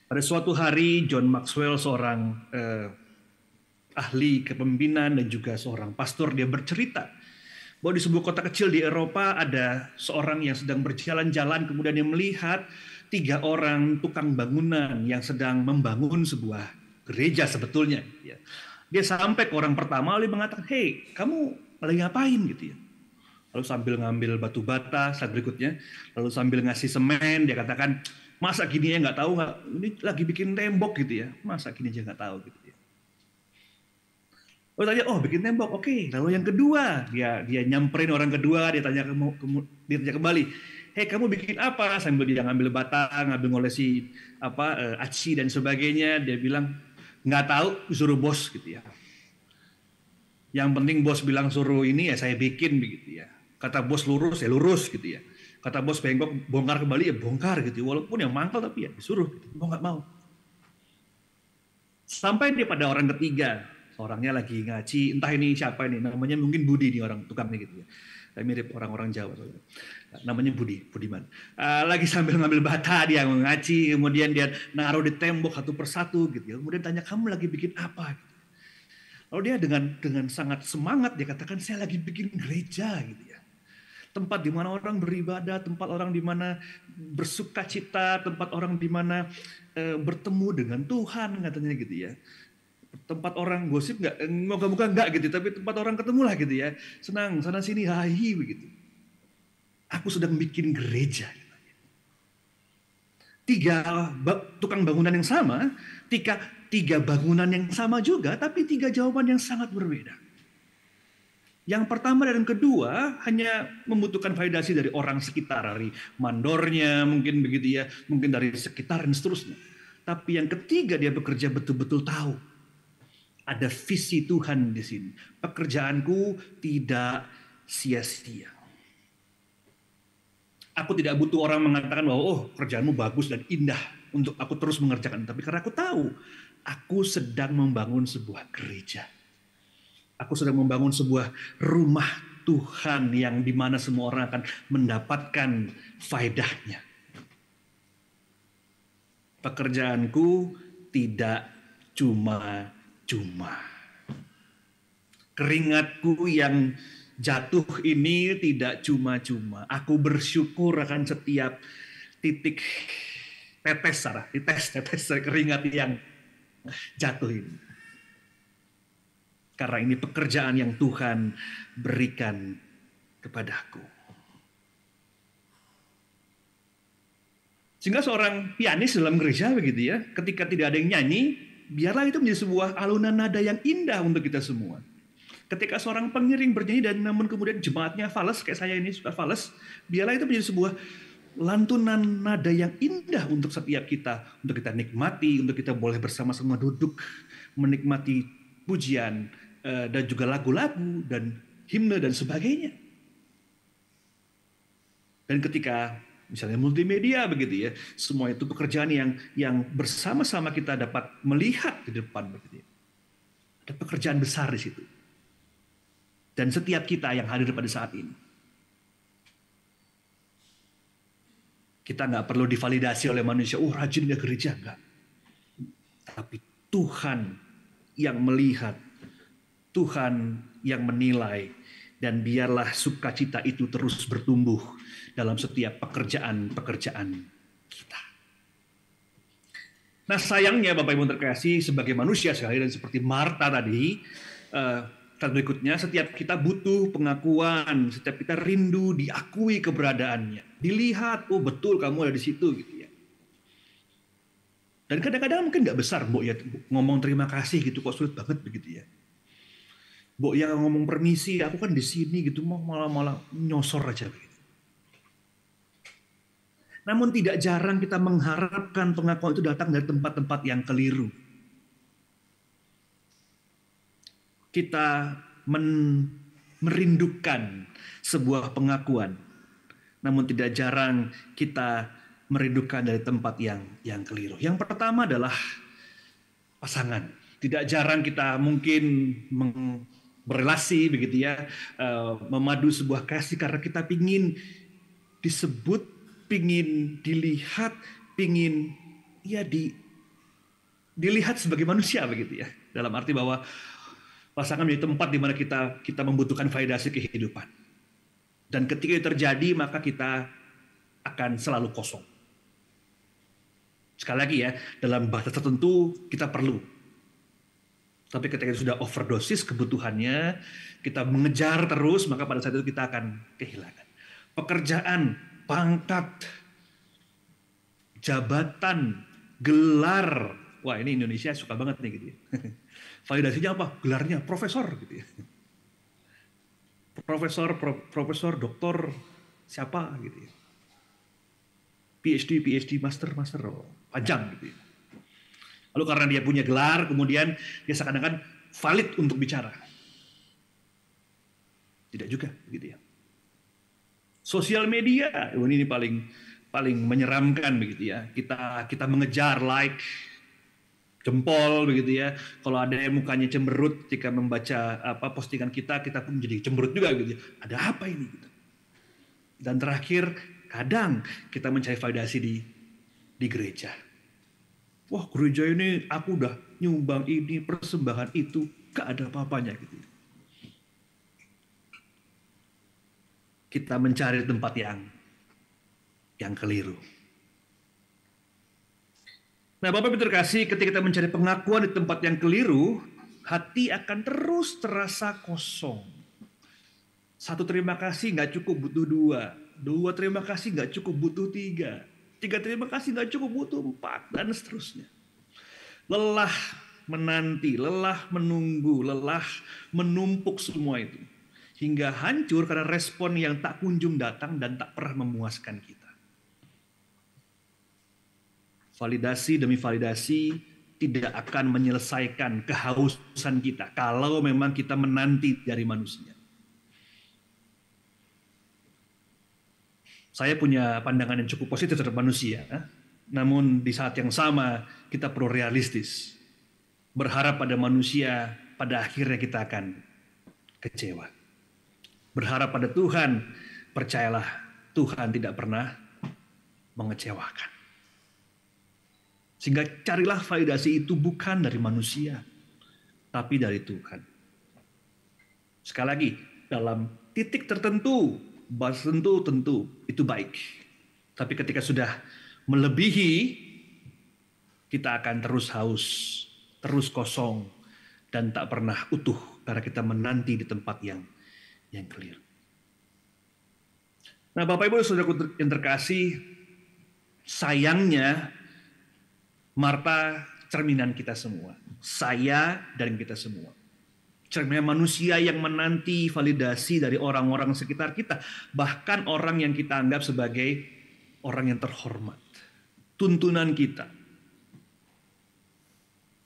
Pada suatu hari, John Maxwell, seorang ahli kepemimpinan dan juga seorang pastor, dia bercerita bahwa di sebuah kota kecil di Eropa ada seorang yang sedang berjalan-jalan, kemudian dia melihat 3 orang tukang bangunan yang sedang membangun sebuah gereja sebetulnya. Dia sampai ke orang pertama lalu mengatakan, "Hei, kamu lagi ngapain?" gitu ya. Lalu sambil ngambil batu bata, saat berikutnya, lalu sambil ngasih semen, dia katakan, "Masa gini ya nggak tahu nggak? Ini lagi bikin tembok gitu ya. Masa gini aja nggak tahu gitu ya." Oh tanya, oh bikin tembok, oke. Lalu yang kedua, dia nyamperin orang kedua, dia tanya kembali, hei kamu bikin apa? Sambil dia ngambil bata, ngambil ngolesi aci dan sebagainya, dia bilang nggak tahu, suruh bos gitu ya. Yang penting bos bilang suruh ini ya saya bikin begitu ya. Kata bos lurus ya lurus gitu ya. Kata bos bengkok bongkar kembali ya bongkar gitu. Walaupun yang mangkal tapi ya disuruh gitu. Mau nggak mau. Sampai dia pada orang ketiga. Orangnya lagi ngaji, entah ini siapa ini, namanya mungkin Budi nih orang tukangnya gitu ya. Mirip orang-orang Jawa. Namanya Budiman. Lagi sambil ngambil bata dia ngaji, kemudian dia naruh di tembok satu persatu gitu ya. Kemudian tanya, "Kamu lagi bikin apa?" gitu. Lalu dia dengan sangat semangat dia katakan, "Saya lagi bikin gereja," gitu ya. Tempat di mana orang beribadah, tempat orang di mana bersukacita, tempat orang di mana bertemu dengan Tuhan katanya gitu ya. Tempat orang gosip nggak, moga-moga nggak gitu, tapi tempat orang ketemu lah gitu ya, senang sana sini hahi begitu. Aku sedang bikin gereja. 3 tukang bangunan yang sama, 3 bangunan yang sama juga, tapi 3 jawaban yang sangat berbeda. Yang pertama dan yang kedua hanya membutuhkan validasi dari orang sekitar, dari mandornya mungkin begitu ya, mungkin dari sekitar dan seterusnya. Tapi yang ketiga dia bekerja betul-betul tahu. Ada visi Tuhan di sini. Pekerjaanku tidak sia-sia. Aku tidak butuh orang mengatakan bahwa oh kerjaanmu bagus dan indah untuk aku terus mengerjakan. Tapi karena aku tahu, aku sedang membangun sebuah gereja. Aku sedang membangun sebuah rumah Tuhan yang dimana semua orang akan mendapatkan faedahnya. Pekerjaanku tidak cuma-cuma. Keringatku yang jatuh ini tidak cuma-cuma. Aku bersyukur akan setiap titik tetes keringat yang jatuh ini. Karena ini pekerjaan yang Tuhan berikan kepadaku. Sehingga seorang pianis dalam gereja begitu ya, ketika tidak ada yang nyanyi, biarlah itu menjadi sebuah alunan nada yang indah untuk kita semua. Ketika seorang pengiring bernyanyi dan namun kemudian jemaatnya fales, kayak saya ini suka fales, biarlah itu menjadi sebuah lantunan nada yang indah untuk setiap kita, untuk kita nikmati, untuk kita boleh bersama-sama duduk menikmati pujian dan juga lagu-lagu dan himne dan sebagainya. Dan ketika misalnya multimedia begitu ya, semua itu pekerjaan yang bersama-sama kita dapat melihat di depan begitu ya. Ada pekerjaan besar di situ. Dan setiap kita yang hadir pada saat ini, kita nggak perlu divalidasi oleh manusia. Rajin nggak gereja, nggak. Tapi Tuhan yang melihat, Tuhan yang menilai, dan biarlah sukacita itu terus bertumbuh dalam setiap pekerjaan-pekerjaan kita. Nah sayangnya Bapak Ibu terkasih, sebagai manusia sekali dan seperti Marta tadi, berikutnya setiap kita butuh pengakuan, setiap kita rindu diakui keberadaannya, dilihat, oh betul kamu ada di situ gitu ya. Dan kadang-kadang mungkin nggak besar, Mbok ya ngomong terima kasih gitu, kok sulit banget begitu ya. Mbok ya ngomong permisi, aku kan di sini gitu, malah nyosor aja begitu. Namun tidak jarang kita mengharapkan pengakuan itu datang dari tempat-tempat yang keliru. Kita merindukan sebuah pengakuan, namun tidak jarang kita merindukan dari tempat yang keliru. Yang pertama adalah pasangan. Tidak jarang kita mungkin berelasi begitu ya, memadu sebuah kasih karena kita pingin disebut, pingin dilihat, pingin ya dilihat sebagai manusia begitu ya. Dalam arti bahwa pasangan menjadi tempat di mana kita membutuhkan validasi kehidupan. Dan ketika itu terjadi, maka kita akan selalu kosong. Sekali lagi ya, dalam batas tertentu kita perlu. Tapi ketika itu sudah overdosis kebutuhannya, kita mengejar terus, maka pada saat itu kita akan kehilangan. Pekerjaan, pangkat, jabatan, gelar. Wah ini Indonesia suka banget nih gitu ya. Validasinya apa? Gelarnya profesor gitu ya. Profesor, doktor, siapa gitu ya. PhD, master, panjang gitu ya. Lalu karena dia punya gelar, kemudian dia seakan-akan valid untuk bicara. Tidak juga gitu ya. Sosial media, ini paling menyeramkan begitu ya. Kita mengejar like, jempol begitu ya. Kalau ada yang mukanya cemberut ketika membaca postingan kita pun jadi cemberut juga gitu ya. Ada apa ini gitu. Dan terakhir kadang kita mencari validasi di gereja. Wah, gereja ini aku udah nyumbang ini, persembahan itu, gak ada apa-apanya gitu. Kita mencari tempat yang keliru. Nah, Bapak Ibu terkasih, ketika kita mencari pengakuan di tempat yang keliru, hati akan terus terasa kosong. Satu terima kasih nggak cukup, butuh dua. Dua terima kasih nggak cukup, butuh tiga. Tiga terima kasih nggak cukup, butuh empat, dan seterusnya. Lelah menanti, lelah menunggu, lelah menumpuk semua itu. Hingga hancur karena respon yang tak kunjung datang dan tak pernah memuaskan kita. Validasi demi validasi tidak akan menyelesaikan kehausan kita kalau memang kita menanti dari manusia. Saya punya pandangan yang cukup positif terhadap manusia, namun di saat yang sama kita perlu realistis. Berharap pada manusia, pada akhirnya kita akan kecewa. Berharap pada Tuhan, percayalah Tuhan tidak pernah mengecewakan. Sehingga carilah validasi itu bukan dari manusia, tapi dari Tuhan. Sekali lagi, dalam titik tertentu, bahasa tentu itu baik. Tapi ketika sudah melebihi, kita akan terus haus, terus kosong, dan tak pernah utuh karena kita menanti di tempat yang keliru. Nah, Bapak Ibu Saudaraku yang terkasih, sayangnya Marta cerminan kita semua. Saya dan kita semua. Cerminan manusia yang menanti validasi dari orang-orang sekitar kita. Bahkan orang yang kita anggap sebagai orang yang terhormat. Tuntunan kita.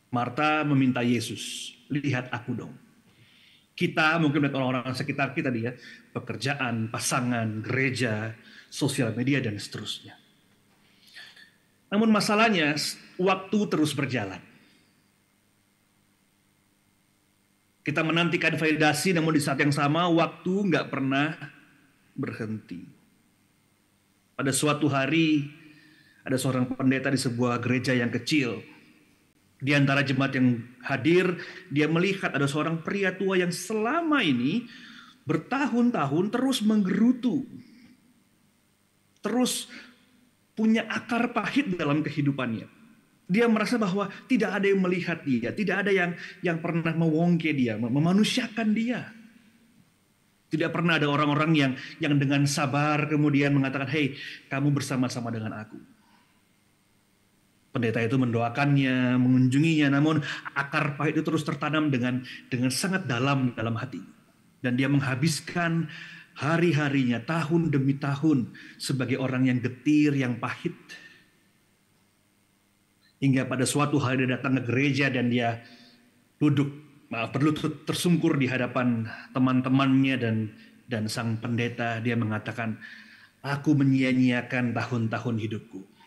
Marta meminta Yesus, lihat aku dong. Kita mungkin melihat orang-orang sekitar kita, dia pekerjaan, pasangan, gereja, sosial media, dan seterusnya. Namun masalahnya, waktu terus berjalan. Kita menantikan validasi, namun di saat yang sama, waktu nggak pernah berhenti. Pada suatu hari, ada seorang pendeta di sebuah gereja yang kecil. Di antara jemaat yang hadir, dia melihat ada seorang pria tua yang selama ini bertahun-tahun terus menggerutu. Terus punya akar pahit dalam kehidupannya. Dia merasa bahwa tidak ada yang melihat dia, tidak ada yang pernah mewongke dia, memanusiakan dia. Tidak pernah ada orang-orang yang dengan sabar kemudian mengatakan, "Hei, kamu bersama-sama dengan aku." Pendeta itu mendoakannya, mengunjunginya, namun akar pahit itu terus tertanam dengan sangat dalam hati. Dan dia menghabiskan hari-harinya, tahun demi tahun, sebagai orang yang getir, yang pahit. Hingga pada suatu hari dia datang ke gereja dan dia berlutut tersungkur di hadapan teman-temannya dan sang pendeta. Dia mengatakan, "Aku menyia-nyiakan tahun-tahun hidupku.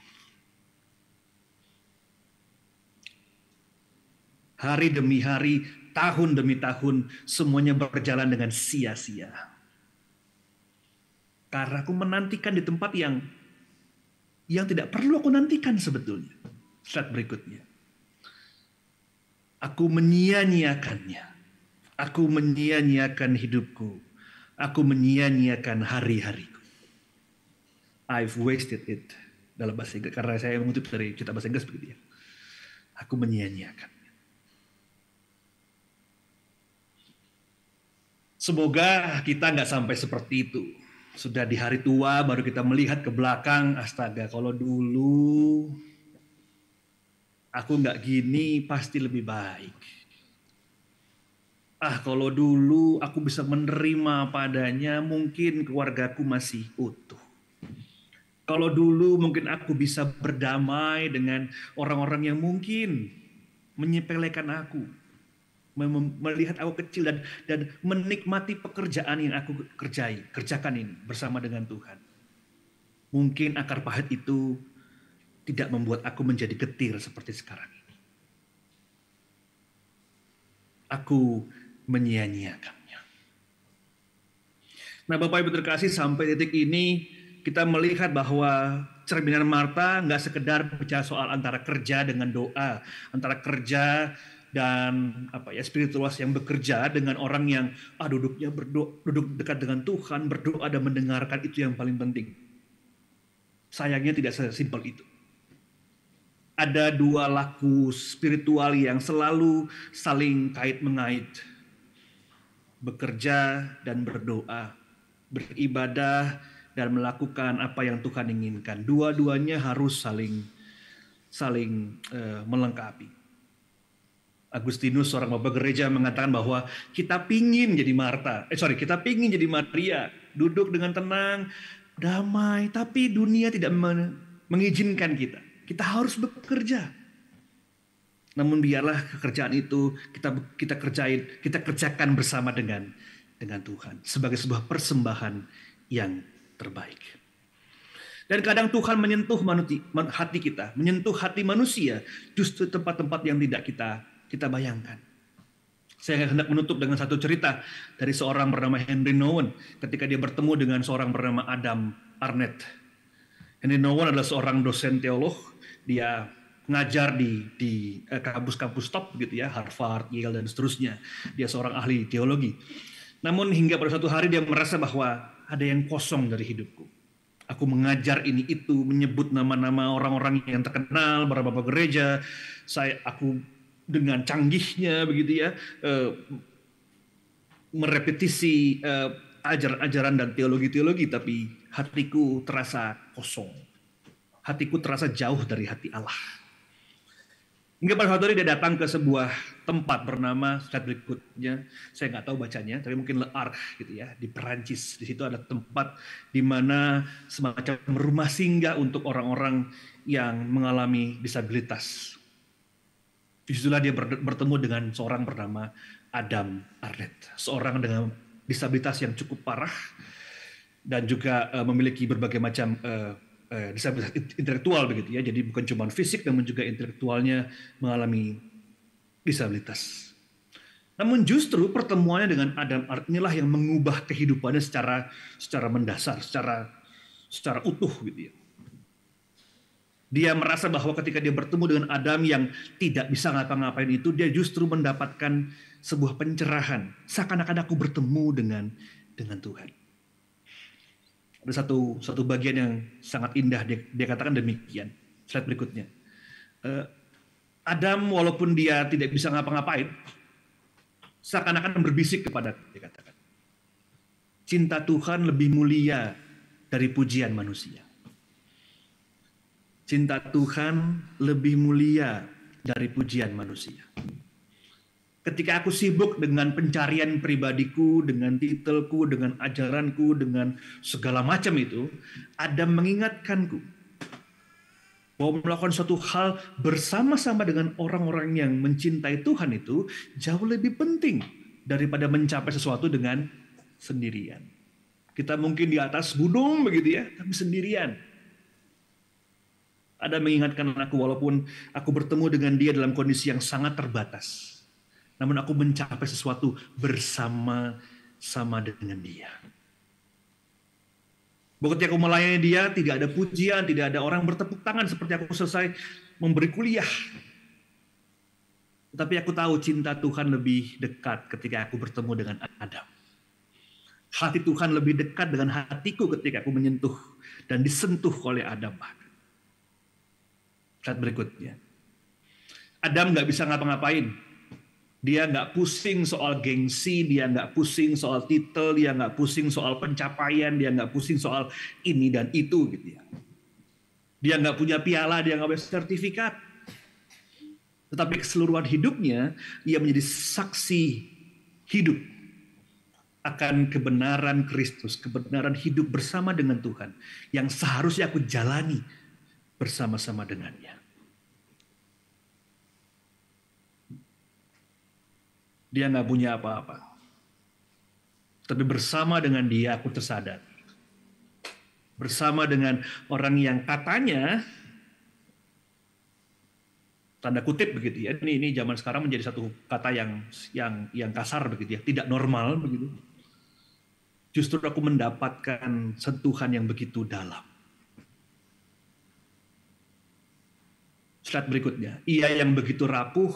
Hari demi hari, tahun demi tahun, semuanya berjalan dengan sia-sia. Karena aku menantikan di tempat yang tidak perlu aku nantikan sebetulnya." Slide berikutnya. Aku menyia-nyiakannya. Aku menyia-nyiakan hidupku. Aku menyia-nyiakan hari-hariku. I've wasted it. Dalam bahasa Inggris. Karena saya mengutip dari cerita bahasa Inggris begitu ya. Aku menyia-nyiakannya. Semoga kita nggak sampai seperti itu. Sudah di hari tua baru kita melihat ke belakang, astaga, kalau dulu aku nggak gini pasti lebih baik. Kalau dulu aku bisa menerima padanya, mungkin keluargaku masih utuh. Kalau dulu mungkin aku bisa berdamai dengan orang-orang yang mungkin menyepelekan aku. Melihat aku kecil dan menikmati pekerjaan yang aku kerjakan ini bersama dengan Tuhan. Mungkin akar pahit itu tidak membuat aku menjadi getir seperti sekarang ini. Aku menyia-nyiakannya. Nah, Bapak Ibu terkasih, sampai titik ini kita melihat bahwa cerminan Marta nggak sekedar bicara soal antara kerja dengan doa, antara kerja dan spiritualitas yang bekerja dengan orang yang duduk dekat dengan Tuhan, berdoa dan mendengarkan, itu yang paling penting. Sayangnya tidak sesimpel itu. Ada dua laku spiritual yang selalu saling kait-mengait. Bekerja dan berdoa, beribadah dan melakukan apa yang Tuhan inginkan. Dua-duanya harus saling melengkapi. Agustinus, seorang bapak gereja, mengatakan bahwa kita pingin jadi Maria, duduk dengan tenang, damai, tapi dunia tidak mengizinkan kita. Kita harus bekerja. Namun biarlah pekerjaan itu kita kerjakan bersama dengan Tuhan sebagai sebuah persembahan yang terbaik. Dan kadang Tuhan menyentuh hati kita, menyentuh hati manusia justru tempat-tempat yang tidak kita bayangkan. Saya hendak menutup dengan satu cerita dari seorang bernama Henry Nouwen ketika dia bertemu dengan seorang bernama Adam Arnett. Henry Nouwen adalah seorang dosen teolog. Dia ngajar di kampus-kampus top gitu ya, Harvard, Yale dan seterusnya. Dia seorang ahli teologi. Namun hingga pada suatu hari dia merasa bahwa ada yang kosong dari hidupku. Aku mengajar ini itu, menyebut nama-nama orang-orang yang terkenal, para bapak gereja. Aku dengan canggihnya begitu ya, merepetisi ajaran-ajaran dan teologi-teologi, tapi hatiku terasa kosong. Hatiku terasa jauh dari hati Allah. Hingga pada suatu hari dia datang ke sebuah tempat bernama, slide berikutnya, saya nggak tahu bacanya, tapi mungkin Le Arc gitu ya, di Perancis. Di situ ada tempat di mana semacam rumah singgah untuk orang-orang yang mengalami disabilitas. Disitulah dia bertemu dengan seorang bernama Adam Arnett, seorang dengan disabilitas yang cukup parah dan juga memiliki berbagai macam disabilitas intelektual begitu ya. Jadi bukan cuma fisik namun juga intelektualnya mengalami disabilitas. Namun justru pertemuannya dengan Adam Arnett inilah yang mengubah kehidupannya secara mendasar, secara utuh gitu ya. Dia merasa bahwa ketika dia bertemu dengan Adam yang tidak bisa ngapa-ngapain itu, dia justru mendapatkan sebuah pencerahan. Seakan-akan aku bertemu dengan Tuhan. Ada satu bagian yang sangat indah, dia katakan demikian. Slide berikutnya. Adam walaupun dia tidak bisa ngapa-ngapain, seakan-akan berbisik kepada dia katakan, cinta Tuhan lebih mulia dari pujian manusia. Cinta Tuhan lebih mulia dari pujian manusia. Ketika aku sibuk dengan pencarian pribadiku, dengan titelku, dengan ajaranku, dengan segala macam itu, Adam mengingatkanku bahwa melakukan suatu hal bersama-sama dengan orang-orang yang mencintai Tuhan itu jauh lebih penting daripada mencapai sesuatu dengan sendirian. Kita mungkin di atas gunung begitu ya, tapi sendirian. Ada mengingatkan aku walaupun aku bertemu dengan dia dalam kondisi yang sangat terbatas. Namun aku mencapai sesuatu bersama-sama dengan dia. Bahwa ketika aku melayani dia, tidak ada pujian, tidak ada orang bertepuk tangan seperti aku selesai memberi kuliah. Tapi aku tahu cinta Tuhan lebih dekat ketika aku bertemu dengan Adam. Hati Tuhan lebih dekat dengan hatiku ketika aku menyentuh dan disentuh oleh Adam. Saat berikutnya. Adam nggak bisa ngapa-ngapain. Dia nggak pusing soal gengsi, dia nggak pusing soal titel, dia nggak pusing soal pencapaian, dia nggak pusing soal ini dan itu gitu ya. Dia nggak punya piala, dia nggak punya sertifikat. Tetapi keseluruhan hidupnya, ia menjadi saksi hidup akan kebenaran Kristus, kebenaran hidup bersama dengan Tuhan yang seharusnya aku jalani bersama-sama dengannya. Dia nggak punya apa-apa. Tapi bersama dengan dia aku tersadar. Bersama dengan orang yang katanya, tanda kutip begitu ya. Ini zaman sekarang menjadi satu kata yang kasar begitu ya, tidak normal begitu. Justru aku mendapatkan sentuhan yang begitu dalam. Slide berikutnya. Ia yang begitu rapuh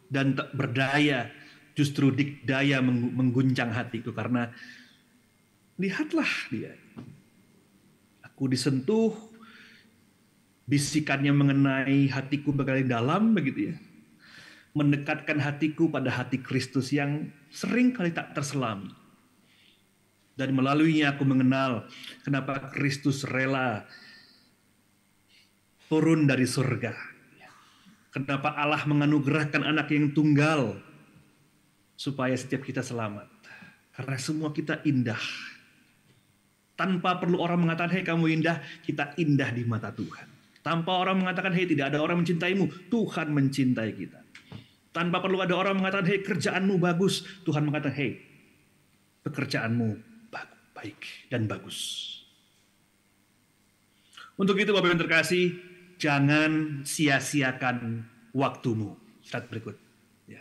dan tak berdaya, justru dikdaya mengguncang hatiku. Karena lihatlah dia. Aku disentuh, bisikannya mengenai hatiku berkali dalam begitu ya. Mendekatkan hatiku pada hati Kristus yang sering kali tak terselami. Dan melaluinya aku mengenal kenapa Kristus rela turun dari surga. Kenapa Allah menganugerahkan anak yang tunggal supaya setiap kita selamat. Karena semua kita indah. Tanpa perlu orang mengatakan, hei kamu indah, kita indah di mata Tuhan. Tanpa orang mengatakan, hei tidak ada orang mencintaimu, Tuhan mencintai kita. Tanpa perlu ada orang mengatakan, hei kerjaanmu bagus, Tuhan mengatakan, hei pekerjaanmu baik dan bagus. Untuk itu Bapak yang terkasih, jangan sia-siakan waktumu. Slide berikut. Ya.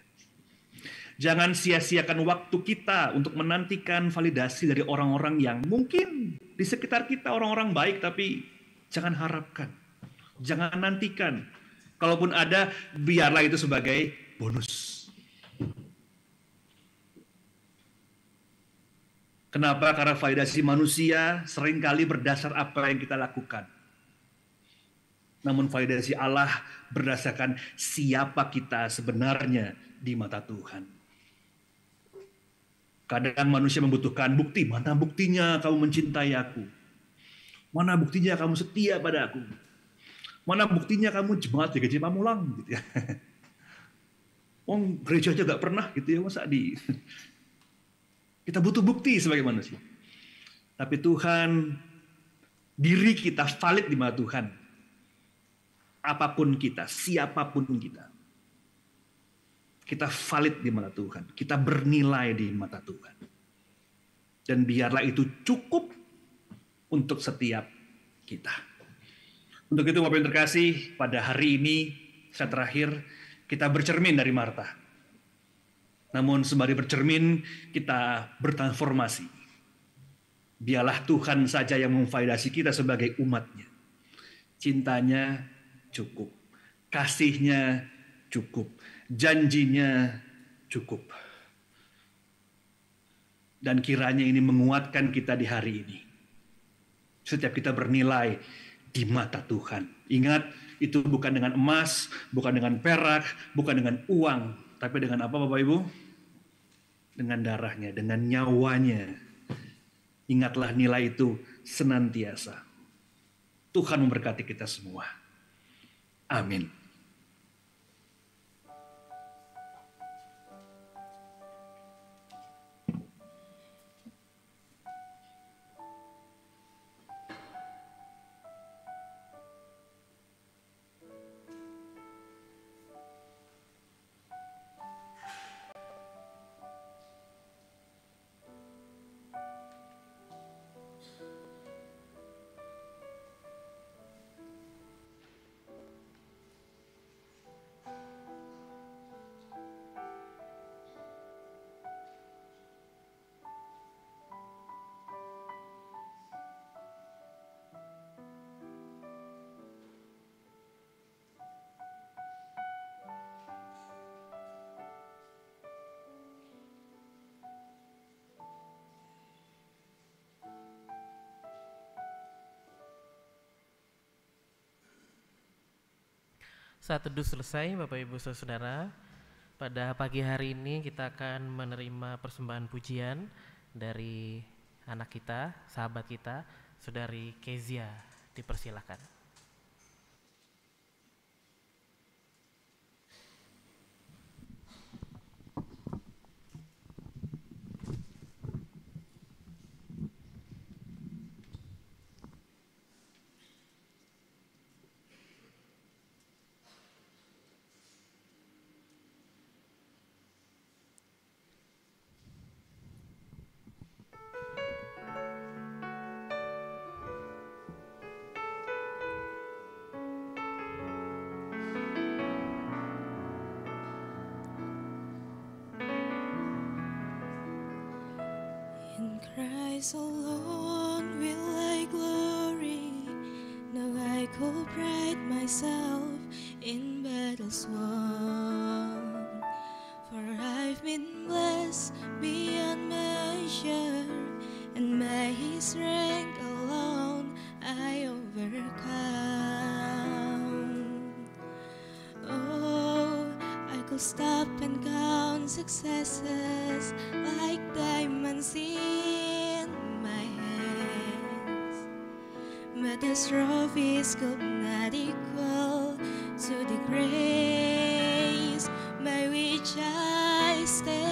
Jangan sia-siakan waktu kita untuk menantikan validasi dari orang-orang yang mungkin di sekitar kita orang-orang baik, tapi jangan harapkan, jangan nantikan Kalaupun ada, biarlah itu sebagai bonus. Kenapa? Karena validasi manusia seringkali berdasar apa yang kita lakukan. Namun validasi Allah berdasarkan siapa kita sebenarnya di mata Tuhan. Kadang manusia membutuhkan bukti. Mana buktinya kamu mencintai aku? Mana buktinya kamu setia pada aku? Mana buktinya kamu jemaat di GJ Pamulang? Gitu ya. Gereja aja gak pernah gitu ya, masa di... Kita butuh bukti sebagai manusia. Tapi Tuhan, diri kita valid di mata Tuhan. Apapun kita, siapapun kita. Kita valid di mata Tuhan. Kita bernilai di mata Tuhan. Dan biarlah itu cukup untuk setiap kita. Untuk itu Bapak yang terkasih, pada hari ini, saat terakhir, kita bercermin dari Marta. Namun sembari bercermin, kita bertransformasi. Biarlah Tuhan saja yang memvalidasi kita sebagai umatnya. Cintanya cukup. Kasihnya cukup. Janjinya cukup. Dan kiranya ini menguatkan kita di hari ini. Setiap kita bernilai di mata Tuhan. Ingat, itu bukan dengan emas, bukan dengan perak, bukan dengan uang. Tapi dengan apa Bapak Ibu? Dengan darahnya, dengan nyawanya. Ingatlah nilai itu senantiasa. Tuhan memberkati kita semua. Amin. Saat teduh selesai, Bapak Ibu Saudara, pada pagi hari ini kita akan menerima persembahan pujian dari anak kita, sahabat kita, Saudari Kezia. Dipersilakan. Christ alone will I glory. Now I could pride myself in battles won. For I've been blessed beyond measure, and by His strength alone I overcome. Oh, I could stop and count successes like diamonds in my hands, but the trophies could not equal to the grace by which I stand.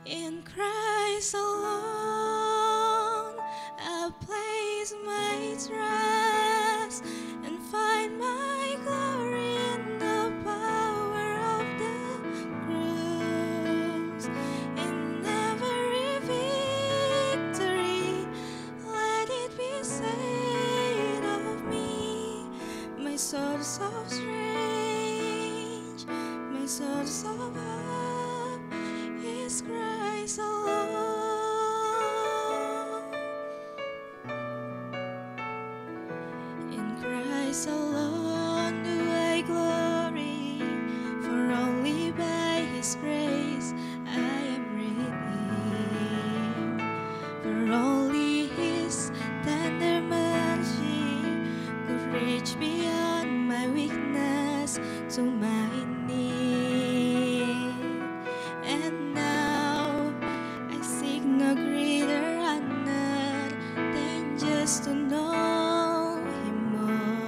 In Christ alone I place my trust and find my glory in the power of the cross. In every victory, let it be said of me, my source of strength, my source of hope is Christ alone. Christ alone do I glory, for only by His grace I am redeemed. For only His tender mercy could reach beyond my weakness to my need. And now I seek no greater honor than just to know Him more,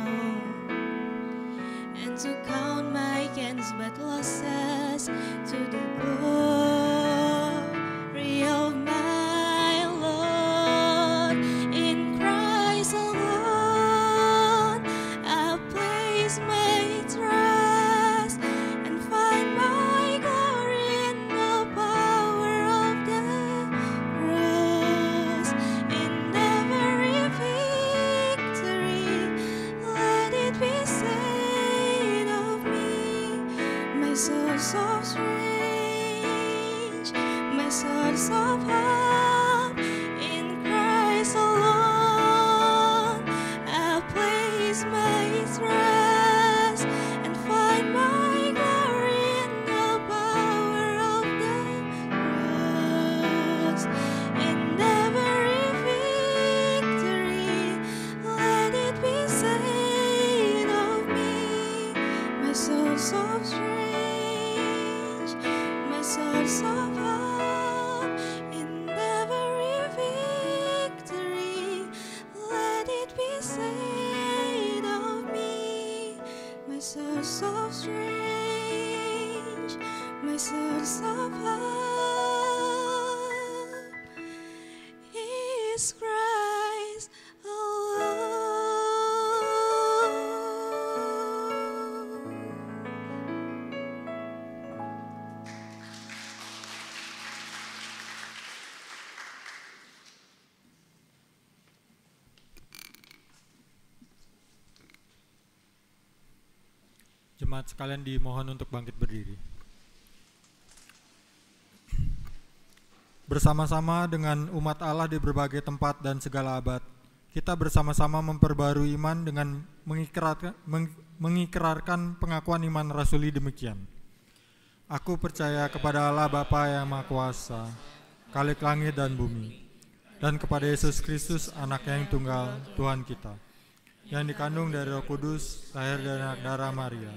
and to count my gains but losses to the glory of my Lord. In Christ alone I place my trust and find my glory in the power of the cross. In every victory, let it be said of me, my source of strength, my source of hope. In Christ alone I place my trust and find my glory in the power of the cross. In every victory, let it be said of me, my source of strength, my source of hope. In every victory, let it be said of me, my source of strength, my source of hope is Christ alone. Jemaat sekalian dimohon untuk bangkit berdiri. Bersama-sama dengan umat Allah di berbagai tempat dan segala abad, kita bersama-sama memperbarui iman dengan mengikrarkan pengakuan iman rasuli demikian. Aku percaya kepada Allah Bapa yang Maha Kuasa, Khalik langit dan bumi, dan kepada Yesus Kristus, Anak-Nya yang tunggal, Tuhan kita, yang dikandung dari Roh Kudus, lahir dari anak darah Maria,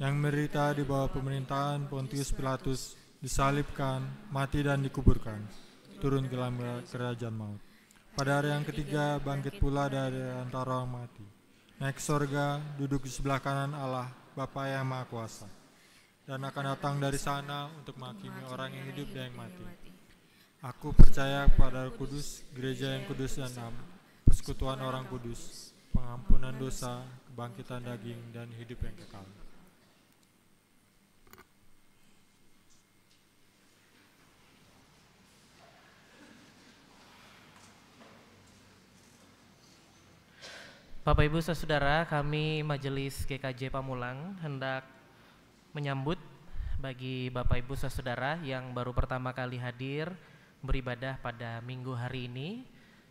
yang menderita di bawah pemerintahan Pontius Pilatus, disalibkan, mati dan dikuburkan, turun ke dalam kerajaan maut. Pada hari yang ketiga bangkit pula dari antara orang mati, naik ke sorga, duduk di sebelah kanan Allah Bapa yang Maha Kuasa, dan akan datang dari sana untuk menghakimi orang yang hidup dan yang mati. Aku percaya pada Roh Kudus, gereja yang kudus dan am, persekutuan orang kudus, pengampunan dosa, kebangkitan daging, dan hidup yang kekal. Bapak Ibu Saudara, kami Majelis GKJ Pamulang hendak menyambut bagi Bapak Ibu Saudara yang baru pertama kali hadir beribadah pada minggu hari ini.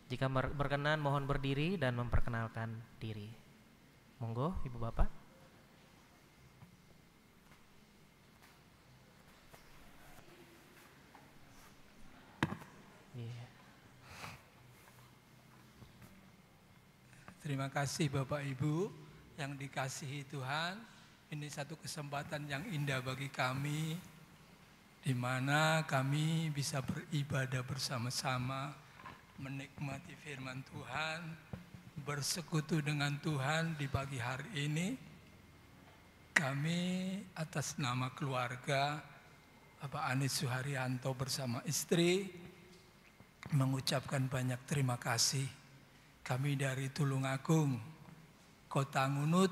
Jika berkenan mohon berdiri dan memperkenalkan diri. Monggo Ibu Bapak. Terima kasih Bapak Ibu yang dikasihi Tuhan. Ini satu kesempatan yang indah bagi kami, di mana kami bisa beribadah bersama-sama, menikmati firman Tuhan, bersekutu dengan Tuhan di pagi hari ini. Kami atas nama keluarga Bapak Anis Suharyanto bersama istri mengucapkan banyak terima kasih. Kami dari Tulungagung, Kota Ngunut,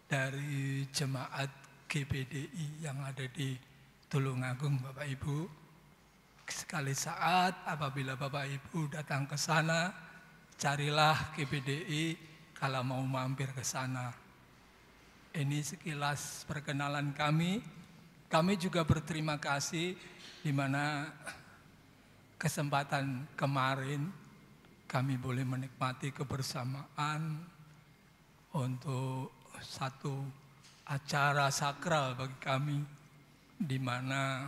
dari jemaat GPDI yang ada di Tulungagung, Bapak Ibu. Sekali saat apabila Bapak Ibu datang ke sana, carilah GPDI kalau mau mampir ke sana. Ini sekilas perkenalan kami. Kami juga berterima kasih di mana kesempatan kemarin kami boleh menikmati kebersamaan untuk satu acara sakral bagi kami, di mana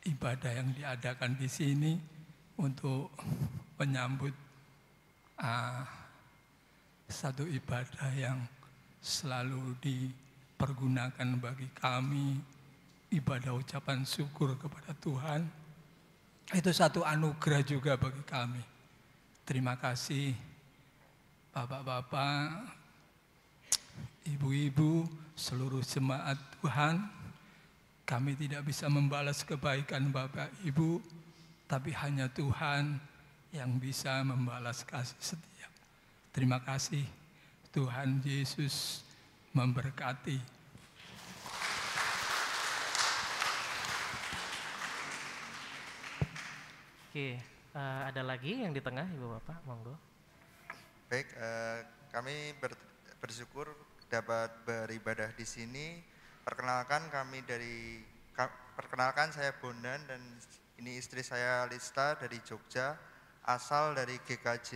ibadah yang diadakan di sini untuk menyambut satu ibadah yang selalu dipergunakan bagi kami, ibadah ucapan syukur kepada Tuhan. Itu satu anugerah juga bagi kami. Terima kasih Bapak-bapak, Ibu-ibu, seluruh jemaat Tuhan. Kami tidak bisa membalas kebaikan Bapak Ibu, tapi hanya Tuhan yang bisa membalas kasih setia. Terima kasih. Tuhan Yesus memberkati. Oke, ada lagi yang di tengah, Ibu Bapak, monggo. Baik, kami bersyukur dapat beribadah di sini. Perkenalkan saya Bondan dan ini istri saya Lista dari Jogja, asal dari GKJ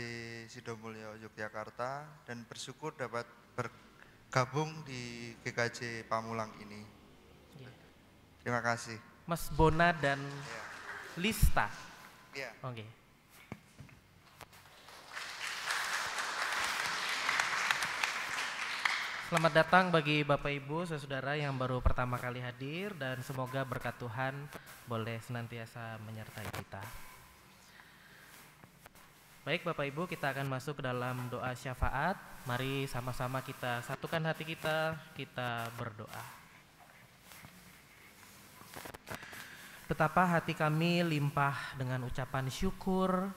Sidomulyo Yogyakarta, dan bersyukur dapat bergabung di GKJ Pamulang ini. Terima kasih. Mas Bona dan Lista. Iya. Oke. Selamat datang bagi Bapak Ibu, saudara yang baru pertama kali hadir, dan semoga berkat Tuhan boleh senantiasa menyertai kita. Baik Bapak Ibu, kita akan masuk ke dalam doa syafaat. Mari sama-sama kita satukan hati kita berdoa. Betapa hati kami limpah dengan ucapan syukur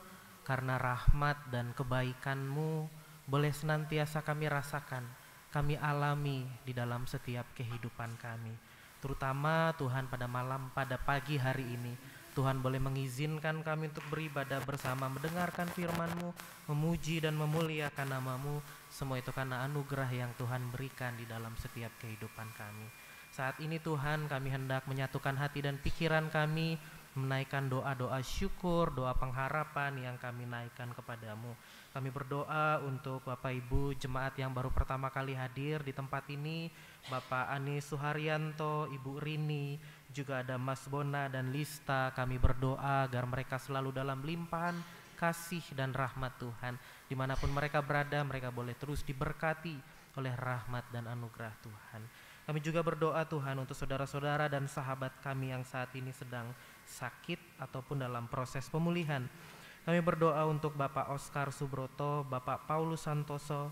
karena rahmat dan kebaikan-Mu boleh senantiasa kami rasakan, kami alami di dalam setiap kehidupan kami. Terutama Tuhan pada pagi hari ini, Tuhan boleh mengizinkan kami untuk beribadah bersama, mendengarkan firman-Mu, memuji dan memuliakan nama-Mu. Semua itu karena anugerah yang Tuhan berikan di dalam setiap kehidupan kami. Saat ini Tuhan, kami hendak menyatukan hati dan pikiran kami, menaikkan doa-doa syukur, doa pengharapan yang kami naikkan kepadamu. Kami berdoa untuk Bapak Ibu jemaat yang baru pertama kali hadir di tempat ini, Bapak Anis Suharyanto, Ibu Rini, juga ada Mas Bona dan Lista. Kami berdoa agar mereka selalu dalam limpahan kasih dan rahmat Tuhan. Dimanapun mereka berada, mereka boleh terus diberkati oleh rahmat dan anugerah Tuhan. Kami juga berdoa Tuhan untuk saudara-saudara dan sahabat kami yang saat ini sedang sakit ataupun dalam proses pemulihan. Kami berdoa untuk Bapak Oskar Subroto, Bapak Paulus Santoso,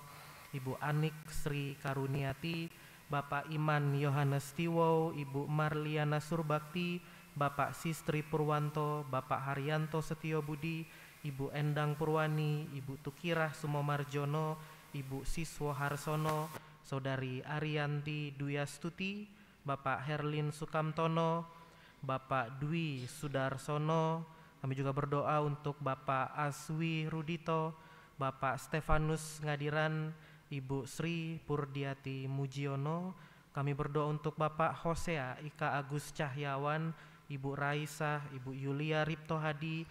Ibu Anik Sri Karuniati, Bapak Iman Yohanes Tiwo, Ibu Marliana Surbakti, Bapak Sistri Purwanto, Bapak Haryanto Setio Budi, Ibu Endang Purwani, Ibu Tukirah Sumomarjono, Ibu Siswo Harsono, Saudari Arianti Duyastuti, Bapak Herlin Sukamtono, Bapak Dwi Sudarsono. Kami juga berdoa untuk Bapak Aswi Rudito, Bapak Stefanus Ngadiran, Ibu Sri Purdiati Mujiono. Kami berdoa untuk Bapak Hosea Ika Agus Cahyawan, Ibu Raisa, Ibu Yulia Ripto Hadi,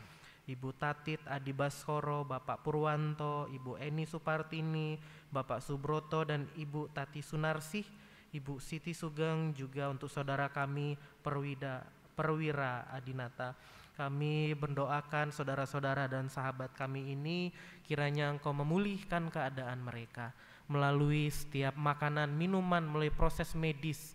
Ibu Tatit Adi Baskoro, Bapak Purwanto, Ibu Eni Supartini, Bapak Subroto dan Ibu Tati Sunarsih, Ibu Siti Sugeng, juga untuk saudara kami Perwira Adinata. Kami mendoakan saudara-saudara dan sahabat kami ini, kiranya Engkau memulihkan keadaan mereka melalui setiap makanan, minuman, melalui proses medis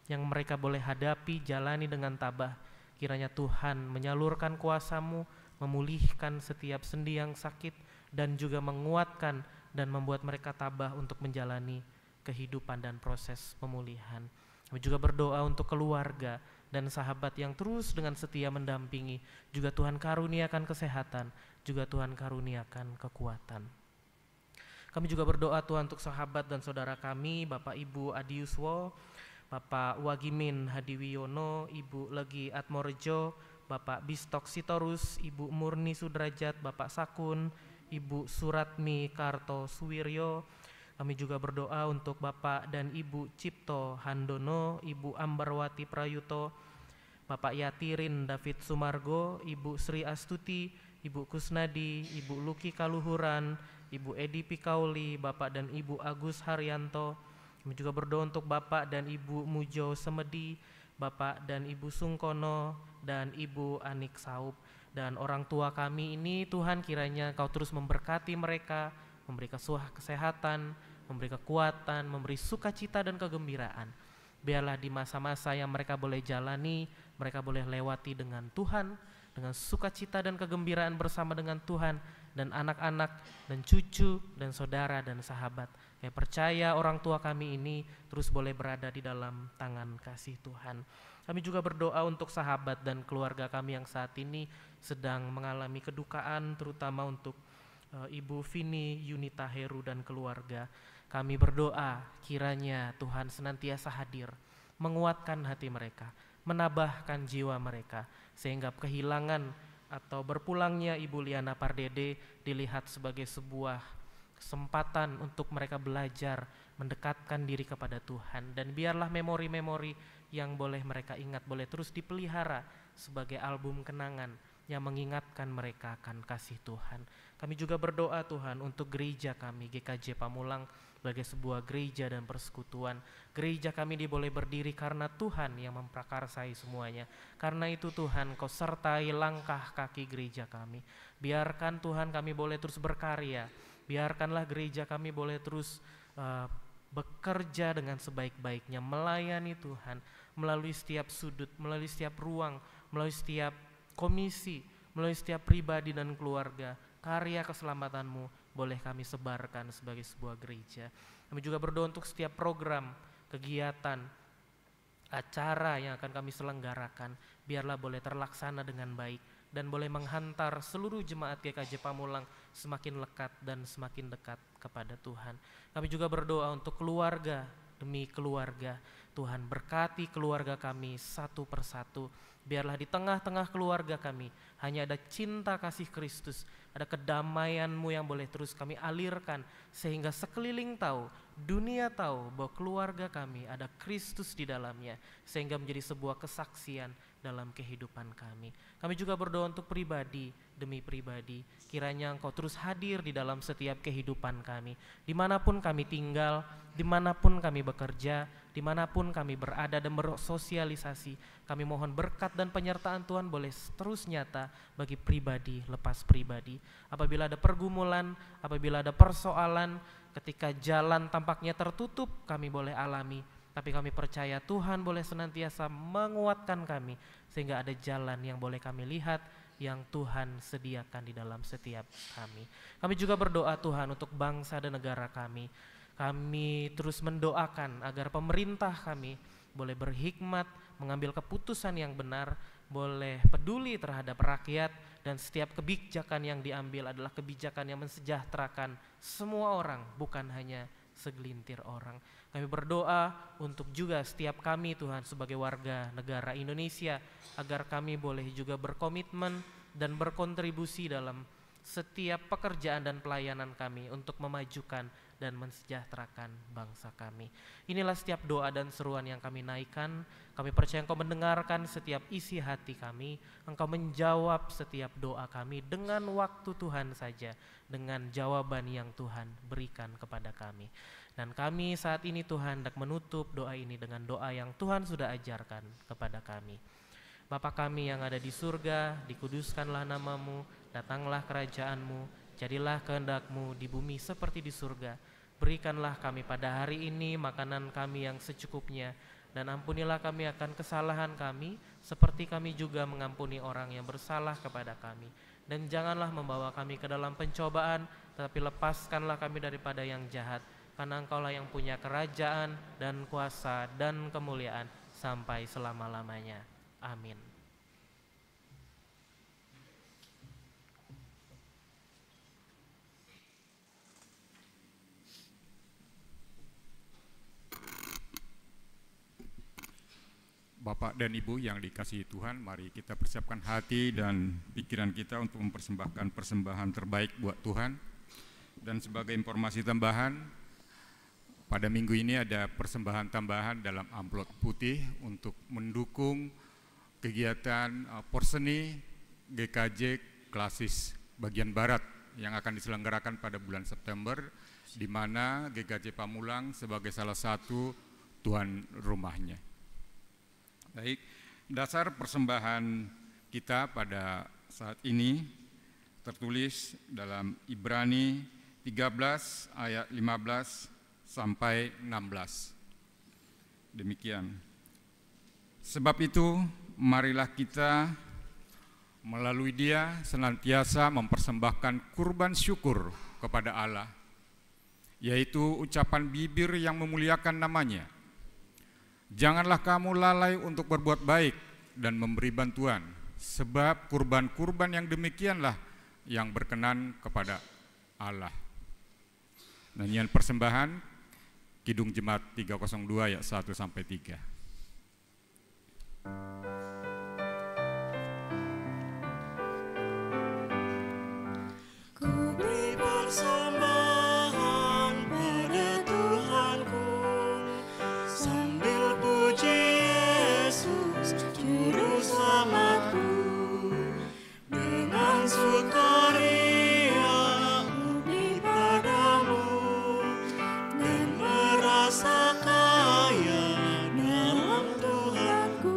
yang mereka boleh hadapi, jalani dengan tabah. Kiranya Tuhan menyalurkan kuasa-Mu, memulihkan setiap sendi yang sakit, dan juga menguatkan dan membuat mereka tabah untuk menjalani kehidupan dan proses pemulihan. Kami juga berdoa untuk keluarga dan sahabat yang terus dengan setia mendampingi. Juga Tuhan karuniakan kesehatan, juga Tuhan karuniakan kekuatan. Kami juga berdoa Tuhan untuk sahabat dan saudara kami, Bapak Ibu Adi Yuswo, Bapak Wagimin Hadiwiono, Ibu Legi Atmorejo, Bapak Bistok Sitorus, Ibu Murni Sudrajat, Bapak Sakun, Ibu Suratmi Karto Suwiryo. Kami juga berdoa untuk Bapak dan Ibu Cipto Handono, Ibu Ambarwati Prayuto, Bapak Yatirin David Sumargo, Ibu Sri Astuti, Ibu Kusnadi, Ibu Luki Kaluhuran, Ibu Edi Pikauli, Bapak dan Ibu Agus Haryanto. Kami juga berdoa untuk Bapak dan Ibu Mujo Semedi, Bapak dan Ibu Sungkono, dan Ibu Anik Saup. Dan orang tua kami ini Tuhan, kiranya Kau terus memberkati mereka, memberi kesehatan, memberi kekuatan, memberi sukacita dan kegembiraan. Biarlah di masa-masa yang mereka boleh jalani, mereka boleh lewati dengan Tuhan, dengan sukacita dan kegembiraan bersama dengan Tuhan dan anak-anak dan cucu dan saudara dan sahabat. Kami percaya orang tua kami ini terus boleh berada di dalam tangan kasih Tuhan. Kami juga berdoa untuk sahabat dan keluarga kami yang saat ini sedang mengalami kedukaan, terutama untuk Ibu Vini Yunita Heru dan keluarga. Kami berdoa kiranya Tuhan senantiasa hadir, menguatkan hati mereka, menambahkan jiwa mereka, sehingga kehilangan atau berpulangnya Ibu Liana Pardede dilihat sebagai sebuah kesempatan untuk mereka belajar mendekatkan diri kepada Tuhan. Dan biarlah memori-memori yang boleh mereka ingat boleh terus dipelihara sebagai album kenangan yang mengingatkan mereka akan kasih Tuhan. Kami juga berdoa Tuhan untuk gereja kami GKJ Pamulang sebagai sebuah gereja dan persekutuan. Gereja kami boleh berdiri karena Tuhan yang memprakarsai semuanya. Karena itu Tuhan, Kau sertai langkah kaki gereja kami. Biarkan Tuhan kami boleh terus berkarya. Biarkanlah gereja kami boleh terus bekerja dengan sebaik-baiknya, melayani Tuhan melalui setiap sudut, melalui setiap ruang, melalui setiap komisi, melalui setiap pribadi dan keluarga. Karya keselamatan-Mu boleh kami sebarkan sebagai sebuah gereja. Kami juga berdoa untuk setiap program, kegiatan, acara yang akan kami selenggarakan, biarlah boleh terlaksana dengan baik dan boleh menghantar seluruh jemaat GKJ Pamulang semakin lekat dan semakin dekat kepada Tuhan. Kami juga berdoa untuk keluarga demi keluarga. Tuhan berkati keluarga kami satu persatu. Biarlah di tengah-tengah keluarga kami hanya ada cinta kasih Kristus, ada kedamaian-Mu yang boleh terus kami alirkan, sehingga sekeliling tahu, dunia tahu bahwa keluarga kami ada Kristus di dalamnya, sehingga menjadi sebuah kesaksian dalam kehidupan kami. Kami juga berdoa untuk pribadi demi pribadi, kiranya Engkau terus hadir di dalam setiap kehidupan kami, dimanapun kami tinggal, dimanapun kami bekerja, dimanapun kami berada dan bersosialisasi. Kami mohon berkat dan penyertaan Tuhan boleh terus nyata bagi pribadi lepas pribadi. Apabila ada pergumulan, apabila ada persoalan, ketika jalan tampaknya tertutup, kami boleh alami, tapi kami percaya Tuhan boleh senantiasa menguatkan kami, sehingga ada jalan yang boleh kami lihat yang Tuhan sediakan di dalam setiap kami. Kami juga berdoa Tuhan untuk bangsa dan negara kami. Kami terus mendoakan agar pemerintah kami boleh berhikmat, mengambil keputusan yang benar, boleh peduli terhadap rakyat, dan setiap kebijakan yang diambil adalah kebijakan yang mensejahterakan semua orang, bukan hanya segelintir orang. Kami berdoa untuk juga setiap kami Tuhan sebagai warga negara Indonesia, agar kami boleh juga berkomitmen dan berkontribusi dalam setiap pekerjaan dan pelayanan kami untuk memajukan dan mensejahterakan bangsa kami. Inilah setiap doa dan seruan yang kami naikkan. Kami percaya Engkau mendengarkan setiap isi hati kami. Engkau menjawab setiap doa kami dengan waktu Tuhan saja, dengan jawaban yang Tuhan berikan kepada kami. Dan kami saat ini Tuhan hendak menutup doa ini dengan doa yang Tuhan sudah ajarkan kepada kami. Bapa kami yang ada di surga, dikuduskanlah nama-Mu, datanglah kerajaan-Mu, jadilah kehendak-Mu di bumi seperti di surga. Berikanlah kami pada hari ini makanan kami yang secukupnya, dan ampunilah kami akan kesalahan kami, seperti kami juga mengampuni orang yang bersalah kepada kami. Dan janganlah membawa kami ke dalam pencobaan, tetapi lepaskanlah kami daripada yang jahat, karena Engkaulah yang punya kerajaan dan kuasa dan kemuliaan sampai selama-lamanya. Amin. Bapak dan Ibu yang dikasihi Tuhan, mari kita persiapkan hati dan pikiran kita untuk mempersembahkan persembahan terbaik buat Tuhan. Dan sebagai informasi tambahan, pada minggu ini ada persembahan tambahan dalam amplop putih untuk mendukung kegiatan porseni GKJ Klasis bagian Barat yang akan diselenggarakan pada bulan September, di mana GKJ Pamulang sebagai salah satu tuan rumahnya. Baik, dasar persembahan kita pada saat ini tertulis dalam Ibrani 13 ayat 15 sampai 16. Demikian. Sebab itu, marilah kita melalui Dia senantiasa mempersembahkan kurban syukur kepada Allah, yaitu ucapan bibir yang memuliakan nama-Nya. Janganlah kamu lalai untuk berbuat baik dan memberi bantuan, sebab kurban-kurban yang demikianlah yang berkenan kepada Allah. Nyanyian persembahan Kidung Jemaat 302 ayat 1 sampai 3. Ku beri persembahan pada Tuhanku, sambil puji Yesus Juru Selamatku, dengan sukaria lebih padamu, dan merasa kaya dalam Tuhanku.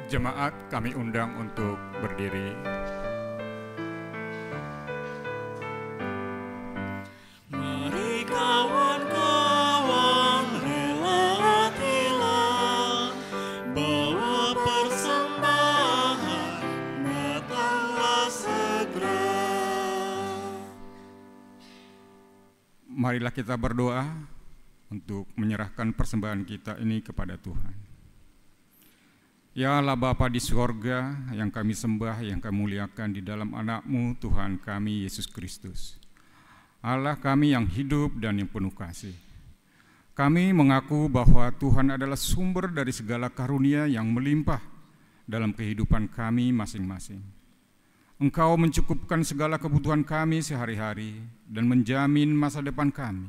Jemaat kami undang untuk berdiri. Mari kawan-kawan rela hatilah, bawa persembahan, datanglah segera. Marilah kita berdoa untuk menyerahkan persembahan kita ini kepada Tuhan. Ya Allah Bapa di sorga, yang kami sembah, yang kami muliakan di dalam anak-Mu Tuhan kami Yesus Kristus. Allah kami yang hidup dan yang penuh kasih. Kami mengaku bahwa Tuhan adalah sumber dari segala karunia yang melimpah dalam kehidupan kami masing-masing. Engkau mencukupkan segala kebutuhan kami sehari-hari dan menjamin masa depan kami.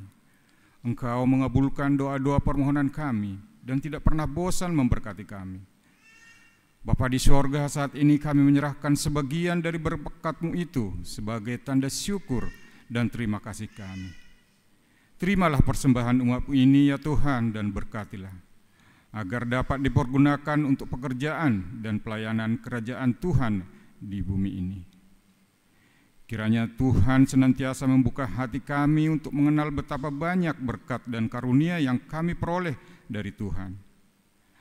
Engkau mengabulkan doa-doa permohonan kami dan tidak pernah bosan memberkati kami. Bapa di sorga, saat ini kami menyerahkan sebagian dari berkat-Mu itu sebagai tanda syukur dan terima kasih kami. Terimalah persembahan umat-Mu ini ya Tuhan dan berkatilah, agar dapat dipergunakan untuk pekerjaan dan pelayanan kerajaan Tuhan di bumi ini. Kiranya Tuhan senantiasa membuka hati kami untuk mengenal betapa banyak berkat dan karunia yang kami peroleh dari Tuhan.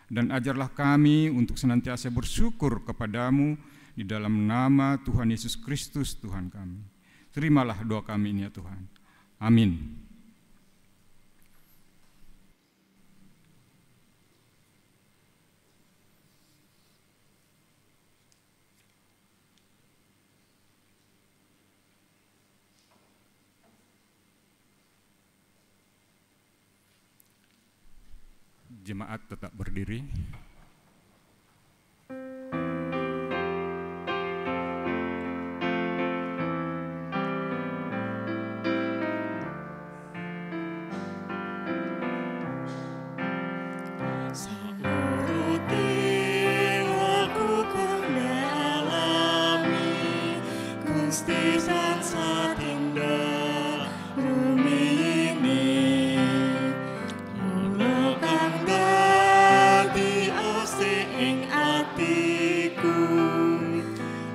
Dan ajarlah kami untuk senantiasa bersyukur kepadamu di dalam nama Tuhan Yesus Kristus Tuhan kami. Terimalah doa kami ini ya Tuhan. Amin. Jemaat tetap berdiri.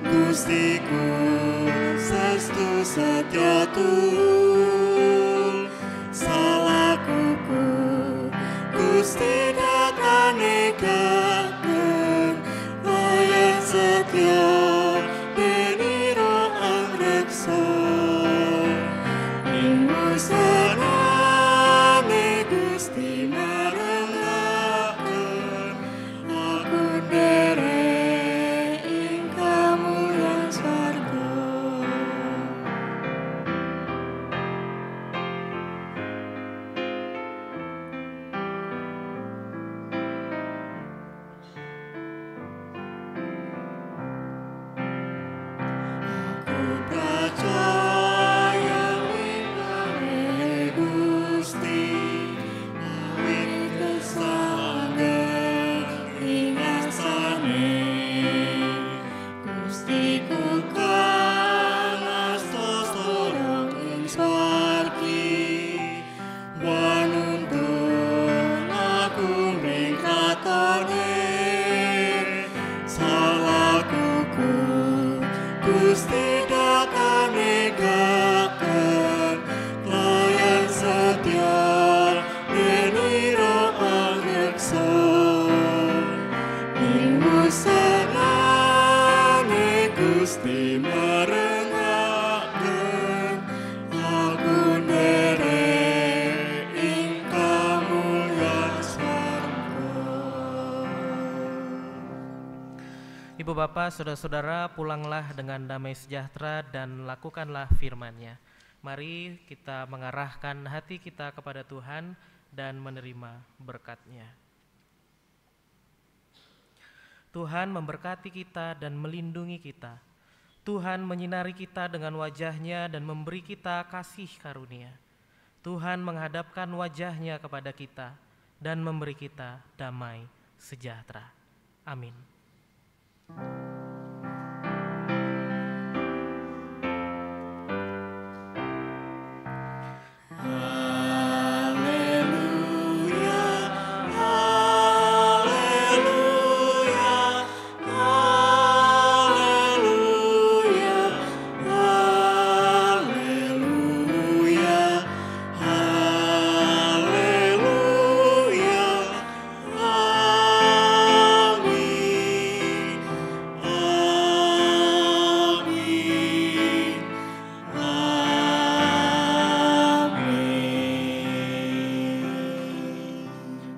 Gustiku sestu setia tul salakuku Gusti datang negaken layan setia deniro angreksa ing wusanane Gusti marengaken aku derek ing kamulyan swarga. Aku percaya winane Gusti awit kesangge ing asane Gustiku kang asta sorong ing swargi wanuntun aku ing katone salakuku Gusti datang negaken layan setia deniro angreksa ing wusanane Gusti marengaken aku nderek ing kamulyan swarga. Ibu bapak, saudara-saudara, pulanglah dengan damai sejahtera dan lakukanlah firman-Nya. Mari kita mengarahkan hati kita kepada Tuhan dan menerima berkat-Nya. Tuhan memberkati kita dan melindungi kita. Tuhan menyinari kita dengan wajah-Nya dan memberi kita kasih karunia. Tuhan menghadapkan wajah-Nya kepada kita dan memberi kita damai sejahtera. Amin.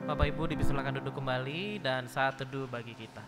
Bapak Ibu dipersilakan duduk kembali dan saat teduh bagi kita.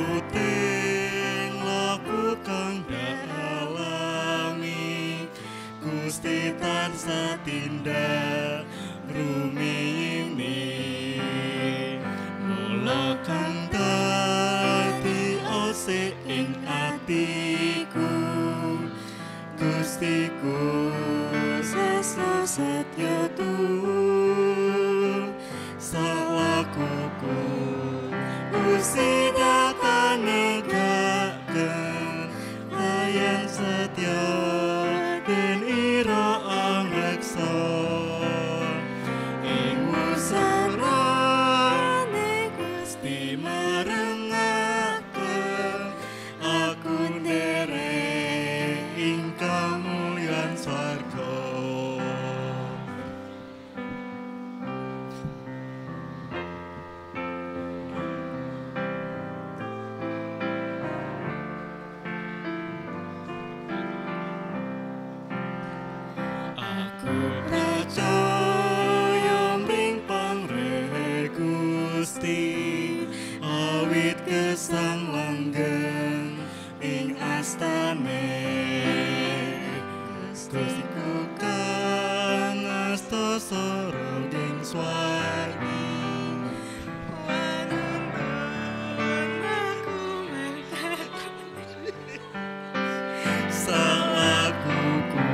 Sauruting laku kang dalami Gusti tansah tindak rumiyini mula kang dadi osik ing atiku Gustiku sasa setya tuwuh salakuku Gusti nyatane gaken layan setya den ira angreksa ing wusarane Gusti marengaken aku nderek ing kamulyan swarga Percaya mring pangrehe Gusti awit gesang langgeng ing astane Gustiku kang asta soroging swargi salakuku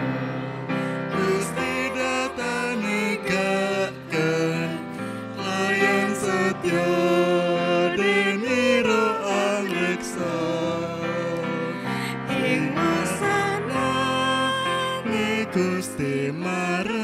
Gusti datane gaken layan setya den ira angreksa ing masana Gusti marang